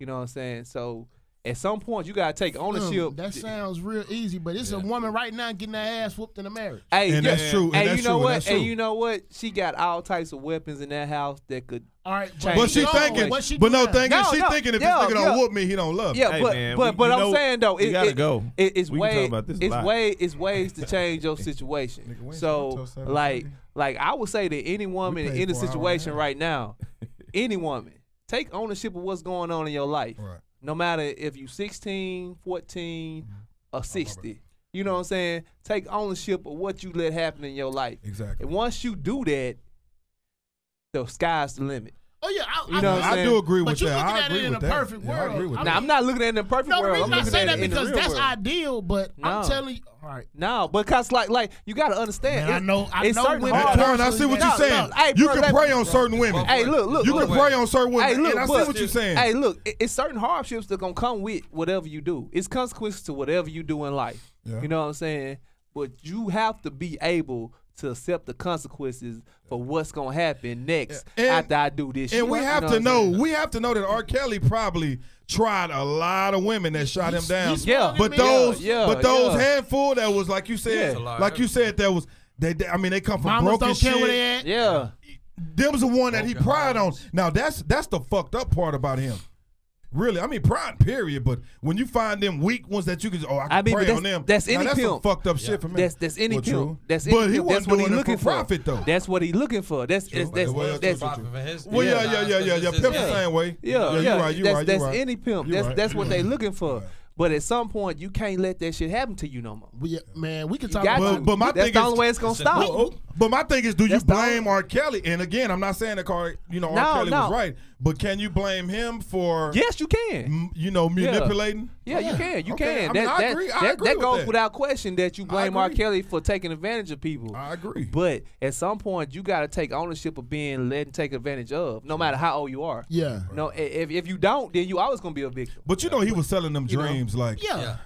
You know what I'm saying? So at some point, you gotta take ownership. That sounds real easy, but it's a woman right now getting her ass whooped in a marriage. Hey, and that's true. And you know what? And you know what? She got all types of weapons in that house that could. All right, but she thinking. She thinking if this nigga don't whoop me, he don't love me. Yeah, but I'm saying though, you gotta go. It's ways to change your situation. So like I would say that any woman in a situation right now, any woman, take ownership of what's going on in your life. Right. No matter if you 16, 14, or 60. You know what I'm saying? Take ownership of what you let happen in your life. Exactly. And once you do that, the sky's the limit. Oh yeah, I do agree with that. I agree with that. Perfect world. I agree with that. Now I'm not looking at it in a perfect world. The reason I say that because because that's ideal, but I'm telling you, all right. No, because like you got to understand. Man, I know. Torrin, I see what you're saying. You can pray on certain women. Hey, look. You can pray on certain women. And I see what you're saying. Hey, look, it's certain hardships that gonna come with whatever you do. It's consequences to whatever you do in life. Yeah. You know what I'm saying? But you have to be able to accept the consequences for what's gonna happen next after I do this. And we have to know that R. Kelly probably tried a lot of women that shot him down. But those handful that was like you said, that was they come from Mamas broken don't shit. care where they at. Yeah. Them was the one that he pried on. Now that's the fucked up part about him. Really, I mean, pride, period. But when you find them weak ones that you can, I can prey on them. That's any that's pimp. Some fucked up shit for me. That's any pimp. That's but any he pimp. wasn't That's what doing he it looking for profit, though. That's what he looking for. That's Pimp the same way. Yeah. You're right. That's any pimp. That's what they looking for. But at some point, you can't let that shit happen to you no more. Man, we can talk about but my that's thing the is, only way it's going to stop. But my thing is, do you blame R. Kelly? And again, I'm not saying that R. Kelly was right, but can you blame him for? Yes, you can. Manipulating. Yeah, you can. You can. I mean, I agree. That goes without question that you blame R. Kelly for taking advantage of people. I agree. But at some point, you got to take ownership of being let and take advantage of, no matter how old you are. Yeah. No, if you don't, then you always gonna be a victim. But he was selling them dreams, like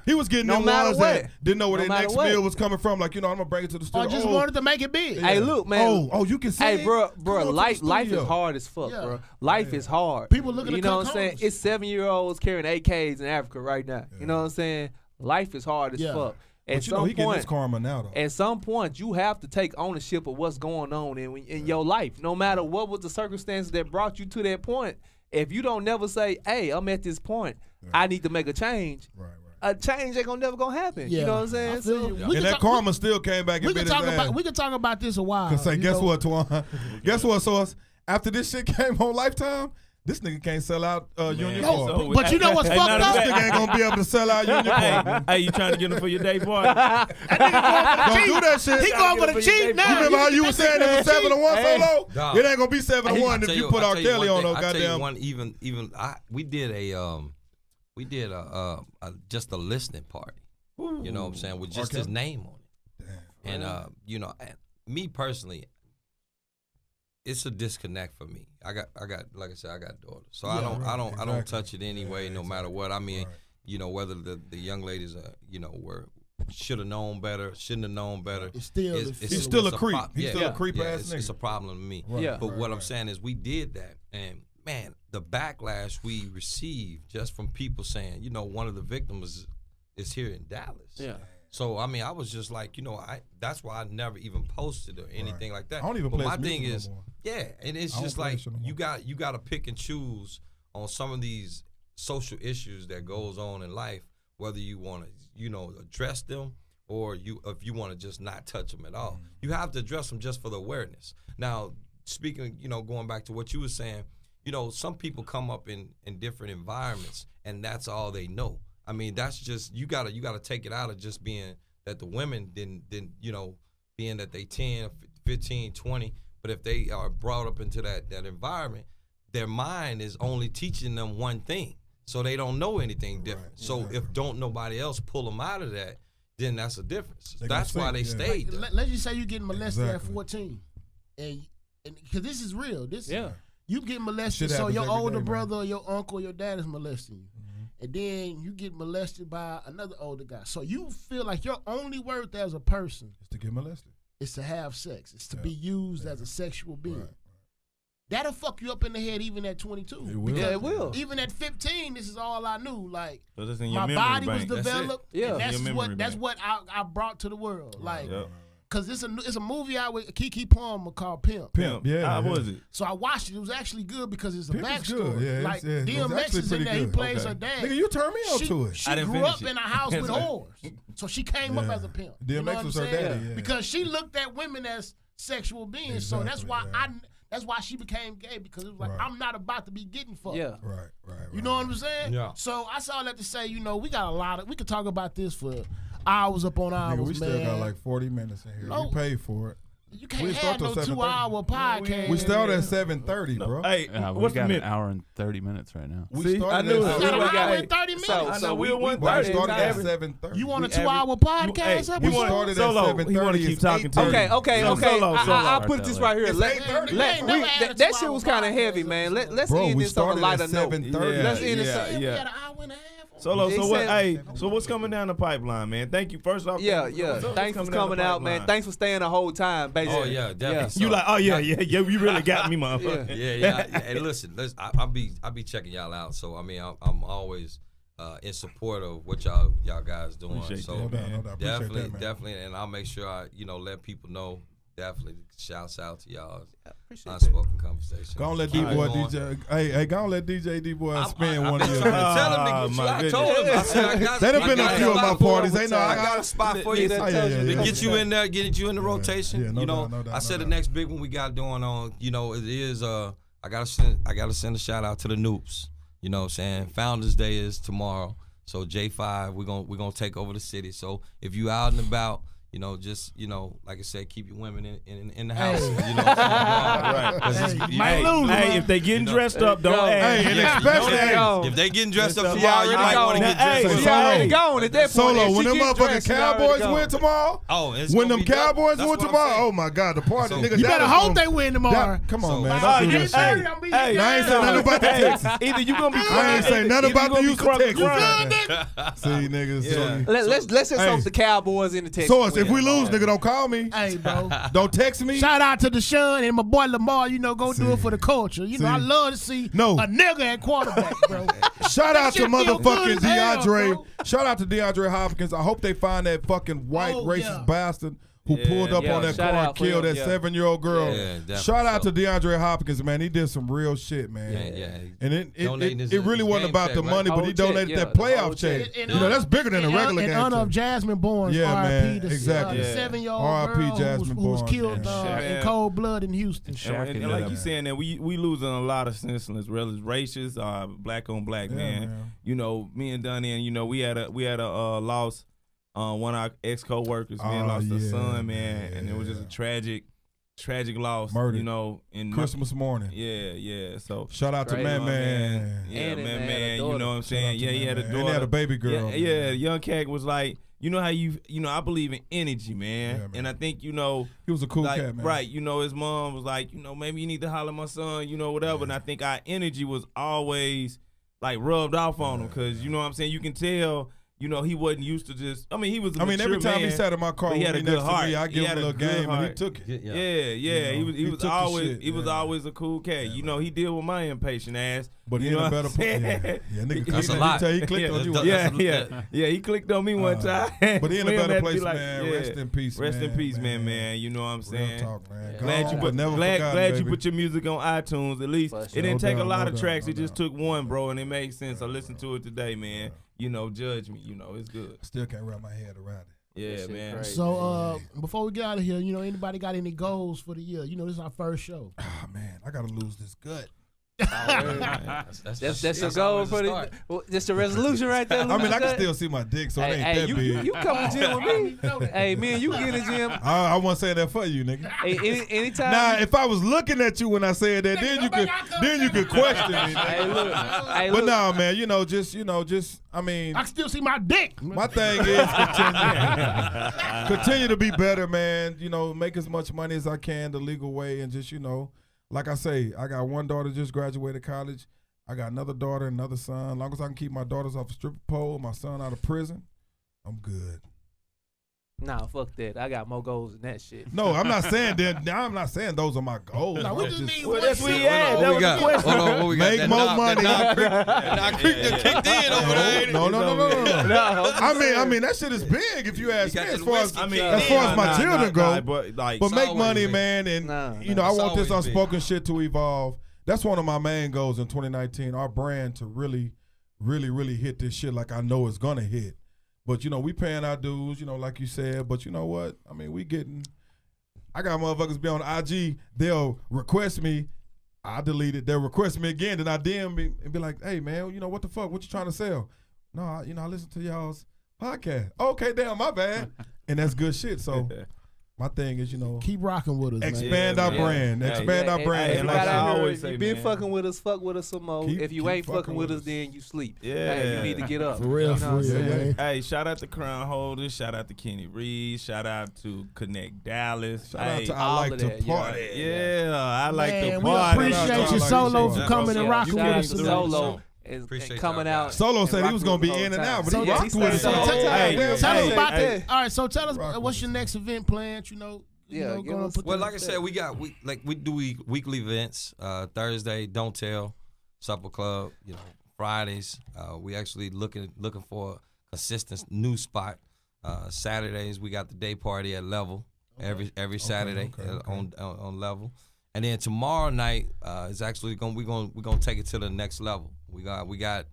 he was getting them matter ones what. that didn't know where their next meal was coming from. Like, I'm gonna bring it to the studio. Or just wanted to make it big. Hey, look, man. Oh, you can see. Hey, bro, life is hard as fuck, bro. Life is hard. People looking You know what I'm saying? It's 7-year-olds carrying AKs in Africa right now. You know what I'm saying? Life is hard as fuck. But he getting his karma now, though. At some point, you have to take ownership of what's going on in your life. No matter what was the circumstances that brought you to that point, if you don't never say, hey, I'm at this point, I need to make a change. Right. A change ain't never gonna happen. You know what I'm saying? So, and that karma still came back and bit his ass. We can talk about this a while. Cause guess what, Twan? Guess what, Sauce? After this shit came on Lifetime, this nigga can't sell out Union Park. No, but you know what's fucked up? This nigga ain't gonna be able to sell out Union Park. Hey, you trying to get him for your day party? Don't do that shit. He going for the cheap now. You remember how you were saying it was 7-1 solo? It ain't gonna be 7-1 if you put R. Kelly on. Goddamn. We did just a listening party. Ooh. You know what I'm saying? With just his name on it. Damn. And and me personally, it's a disconnect for me. I got like I said, I got daughters. So I don't touch it anyway, no matter what. I mean, whether the young ladies should have known better, shouldn't have known better. He's still a creep. He's still a creep ass nigga. It's a problem to me. Right. But what I'm saying is we did that, and man, the backlash we received just from people saying, one of the victims is here in Dallas. Yeah. So I mean, I was just like, that's why I never even posted or anything like that. I don't even but play my thing no is, more. and it's just like you got to pick and choose on some of these social issues that goes on in life, whether you want to, address them or if you want to just not touch them at all. You have to address them just for the awareness. Now, speaking, going back to what you were saying, some people come up in different environments and that's all they know. I mean, that's just you gotta take it out of just being that the women didn't being that they 10, 15, 20, but if they are brought up into that environment, their mind is only teaching them one thing. So they don't know anything different. Right. So if don't nobody else pull them out of that, then that's a difference. That's why they stayed there. Let's just say you getting molested at 14. And because this is real. You get molested, so your older brother or your uncle or your dad is molesting you. And then you get molested by another older guy. So you feel like your only worth as a person is to get molested. It's to have sex. It's to be used as a sexual being. Right. That'll fuck you up in the head even at 22. It will. Yeah, it will. Even at 15, this is all I knew. Like, so my body was developed. That's and that's what I brought to the world. Like, because it's a movie out with Keke Palmer called Pimp. How was it? So I watched it. It was actually good because it's a backstory. Yeah, like DMX is in there. He plays her dad. Nigga, you turned me on to it. She grew up in a house with whores, so she came up as a pimp. DMX was her daddy. Yeah. Because she looked at women as sexual beings. Exactly, so that's why that's why she became gay, because it was like, I'm not about to be getting fucked. Yeah. Right. You know what I'm saying? Yeah. So I saw that to say, we got we could talk about this for hours upon hours, nigga, we still got like 40 minutes in here. We paid for it. You can't have no 2-hour podcast. We started at 7:30, bro. Hey, we got an hour and 30 minutes right now. We started at 30 minutes. So we started at 7:30. You want a 2-hour podcast? We started at 7:30. You want to keep talking to Okay. Solo. I'll put this right here. That shit was kind of heavy, man. Let's end this on a lighter note. Let's end this. We had an hour and a half. Solo, so what's coming down the pipeline, man? Thank you. First off, thanks for coming out, man. Thanks for staying the whole time, basically. Oh yeah, definitely. You like, you really got me, motherfucker. Yeah. Hey, listen, I'll be checking y'all out. So I mean, I'm always in support of what y'all guys doing. Appreciate so that, definitely, and I'll make sure I let people know. Definitely, shouts out to y'all. Unspoken Conversation. Go on, let D-Boy DJ. Hey, go on, let DJ D-Boy spin one of your. I told him. I said, I got. They done been a few of my parties. They know I got a spot for you to get you in there, get you in the rotation. Yeah, you know, I said the next big one we got going on. You know, it is. I gotta send a shout out to the Noops. You know what I'm saying? Founders Day is tomorrow. So J5, we're gonna take over the city. So if you out and about, you know, just, you know, like I said, keep your women in the house. You know what I'm saying? Hey, if they getting dressed up, don't ask. Hey, and especially if they getting dressed up for y'all, you might want to get dressed up. She already gone at that point. Solo, when them motherfucking Cowboys win tomorrow, when them Cowboys win tomorrow, oh my God, the party, nigga. You better hope they win tomorrow. Come on, man. I ain't saying nothing about the Texas. Either you gonna be I ain't saying nothing about the Houston Texans. Nigga. See, niggas. Let's just hope the Cowboys in the Texas. If we lose, nigga, don't call me. Hey, bro. Don't text me. Shout out to Deshaun and my boy Lamar. You know, go do it for the culture. You know, I love to see a nigga at quarterback, bro. Shout out to motherfucking DeAndre. Shout out to DeAndre Hopkins. I hope they find that fucking white racist bastard who pulled up on that car and killed that 7-year-old girl. Shout out to DeAndre Hopkins, man. He did some real shit, man. And it really wasn't about the money, but he donated that playoff check. You know, that's bigger than a regular game. In honor of Jasmine Barnes, man, the exactly. 7-year-old girl who was killed in cold blood in Houston. And like you saying that, we losing a lot of senseless, racists, black on black, man. You know, me and Dunny, you know, we had a loss. One of our ex-co-workers, man, lost a son, man, and it was just a tragic loss. Murdered. You know, in Christmas morning. Yeah. So shout out to man. Yeah, man. You know what I'm saying? Yeah, he had a daughter. And he had a baby girl. Yeah. Young cat was like, you know how you know, I believe in energy, man. And I think, you know, he was a cool cat, man. Right. You know, his mom was like, you know, maybe you need to holler at my son, you know, whatever. And I think our energy was always like rubbed off on him, because you know what I'm saying? You can tell. You know, he wasn't used to just. I mean, he was. Every time he sat in my car, he had a good heart. I give him a little game, and he took it. Yeah. He was always. He was always a cool cat. You know, he deal with my impatient ass. But he in a better place. Yeah, nigga. That's a lot. He clicked on you. Yeah. He clicked on me one time. But he in a better place, man. Rest in peace, man. Rest in peace, man. You know what I'm saying? Real talk, man. Glad you put your music on iTunes. At least it didn't take a lot of tracks. It just took one, bro, and it made sense. I listened to it today, man. You know, judge me. You know, it's good. Still can't wrap my head around it. Yeah, man. Crazy, so before we get out of here, you know, anybody got any goals for the year? You know, this is our first show. Oh man, I gotta lose this gut. That's a goal for the. Just a resolution right there. I mean, I can still see my dick, so it ain't that big. You come to the gym with me? Hey, man, you get in the gym. I wasn't saying that for you, nigga. Hey, anytime. Nah, if I was looking at you when I said that, then you could question me. Hey, look. But nah, man, just I mean, I can still see my dick. My thing is continue to be better, man. You know, make as much money as I can the legal way, and just, you know, like I say, I got one daughter just graduated college. I got another daughter, another son. As long as I can keep my daughters off the stripper pole, my son out of prison, I'm good. Nah, fuck that. I got more goals than that shit. No, I'm not saying that. Now I'm not saying those are my goals. No, we just need well, that's what he had. What we got? Hold on, what we got? Make more money. That kicked in over there. No. I mean that shit is big if you ask me. As far as my children go, but make money, man. And you know, I want this unspoken shit to evolve. That's one of my main goals in 2019. Our brand to really hit this shit like I know it's gonna hit. But, you know, we paying our dues, you know, like you said. But you know what? I mean, I got motherfuckers be on IG. They'll request me. I delete it. They'll request me again. Then I DM me and be like, hey, man, you know, what the fuck? What you trying to sell? No, I listen to y'all's podcast. Okay, damn, my bad. And that's good shit. So my thing is, you know, keep rocking with us, expand our brand. Expand our brand. And like I always say, you been fucking with us, fuck with us some more. If you ain't fucking with us, then you sleep. Yeah. Hey, you need to get up. For real, man. Hey, shout out to Crown Holders. Shout out to Kenny Reed. Shout out to Connect Dallas. Shout out to I Like to Party. Yeah, I like to party. We appreciate you, Solo, for coming and rocking with us. Solo. And coming out. Solo said he was gonna be in and out, but he rocked with us. Tell us about that. All right, so tell us what's your next event plans? You know. Well, like I said, we do weekly events. Thursday, Don't Tell, Supper Club. You know, Fridays, we actually looking for a consistent new spot. Saturdays, we got the day party at Level every Saturday on Level. And then tomorrow night is actually we're gonna take it to the next level. We got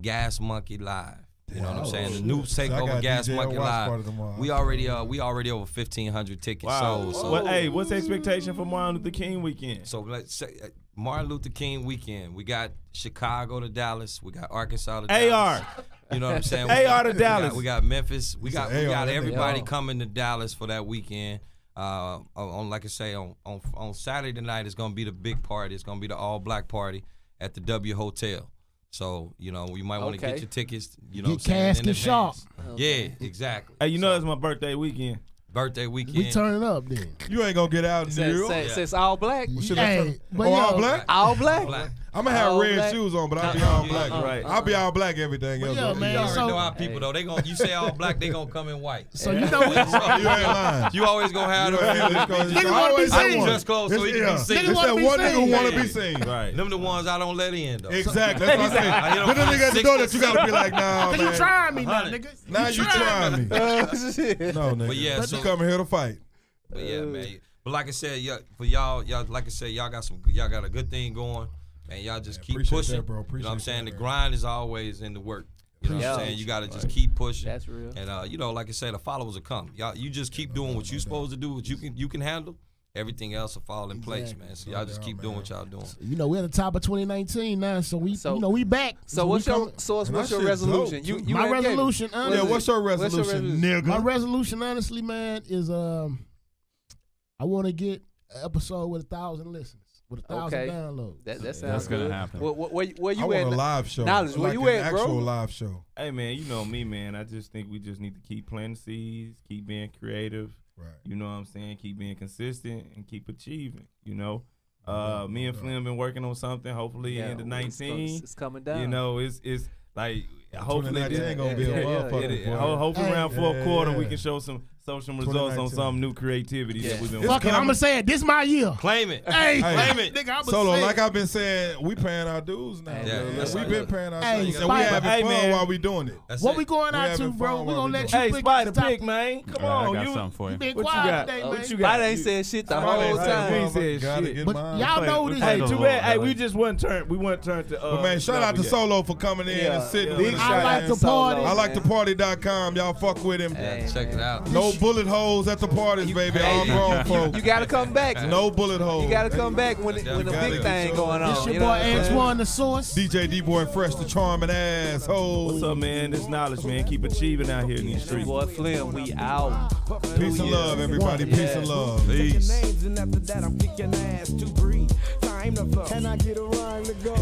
Gas Monkey Live. You know what I'm saying? The new takeover Gas Monkey Live. We already over 1,500 tickets sold. So what's the expectation for Martin Luther King weekend? So let's say Martin Luther King weekend. We got Chicago to Dallas. We got Arkansas to Dallas. AR. You know what I'm saying? AR to Dallas. We got Memphis. We got everybody coming to Dallas for that weekend. On like I say, on Saturday night it's gonna be the big party. It's gonna be the all black party at the W Hotel. So, you know, you might want to get your tickets, you know, get cash and sharp. Yeah, exactly. Hey, you know it's my birthday weekend. We turn it up then. You ain't gonna get out in New York. Since all black. Hey, all black? All black. I'm gonna have red shoes on, but I'll be all black. Right. I'll be all black. Everything else. Yeah, man. You already know how people though. You say all black, they gonna come in white. So you know you ain't lying. You always gonna have them. Nigga wanna be seen. Dress clothes so he can be seen. It's that one nigga who wanna be seen. Right. Them the ones I don't let in though. Exactly. That's what I'm saying. But the nigga at the door that you gotta be like, nah, man. Cause you trying me now, nigga. Now you trying me. No, nigga. But yeah, so you coming here to fight. But yeah, man. But like I said, for y'all like I said, y'all got a good thing going. Man, y'all just keep pushing. That, bro. You know what I'm saying? That, the grind is always in the work. You know what I'm saying? You got to just keep pushing. That's real. And you know, like I said, the followers will come. Y'all, you just keep doing what you're supposed to do, what you can handle. Everything else will fall in place, man. So y'all just keep doing what y'all doing. You know, we're at the top of 2019 now, so we back. So what's your resolution? My resolution, honestly. Yeah, what's your resolution, nigga? My resolution, honestly, man, is I want to get an episode with 1,000 listeners. With 1,000 downloads. That sounds That's good. gonna happen. Where you I at? want a live show. Knowledge, where like you at, bro? Actual live show. Hey man, you know me, man. I just think we just need to keep planting seeds, keep being creative. Right. You know what I'm saying? Keep being consistent and keep achieving. You know, me and Flynn been working on something. Hopefully, end of 19, it's coming down. You know, it's like hopefully this ain't gonna be a motherfucker. Hopefully around fourth quarter we can show some results on some new creativity that we've been working on. Fuck it, I'm gonna say it. This my year. Claim it. Hey, claim it. Nigga, I'm Solo, like I've been saying, we paying our dues now. We've been paying our dues. And we having fun while we doing it. What we going out to, bro? We gonna let you pick. Hey, Spider, pick, man. Come on, I got something for you. Been quiet today, man. What you got? Spider ain't said shit the whole time. We ain't said shit. But y'all know this. Hey, too bad. Hey, we just wasn't turned to. But man, shout out to Solo for coming in and sitting with us. I like the party. I like the party.com. Y'all fuck with him. Check it out. No bullet holes at the parties, baby. All grown folks. You gotta come back. No bullet holes. You gotta come back when the big thing going on. It's your boy Antoine the Source. DJ D-Boy Fresh, the charming asshole. What's up, man? This knowledge, man. Keep achieving out here in these streets. Boy Flynn, we out. Peace and love, everybody. Peace and love. Peace. Names and after that I'm kicking ass to breathe. Time to flow. Can I get a rhyme to go?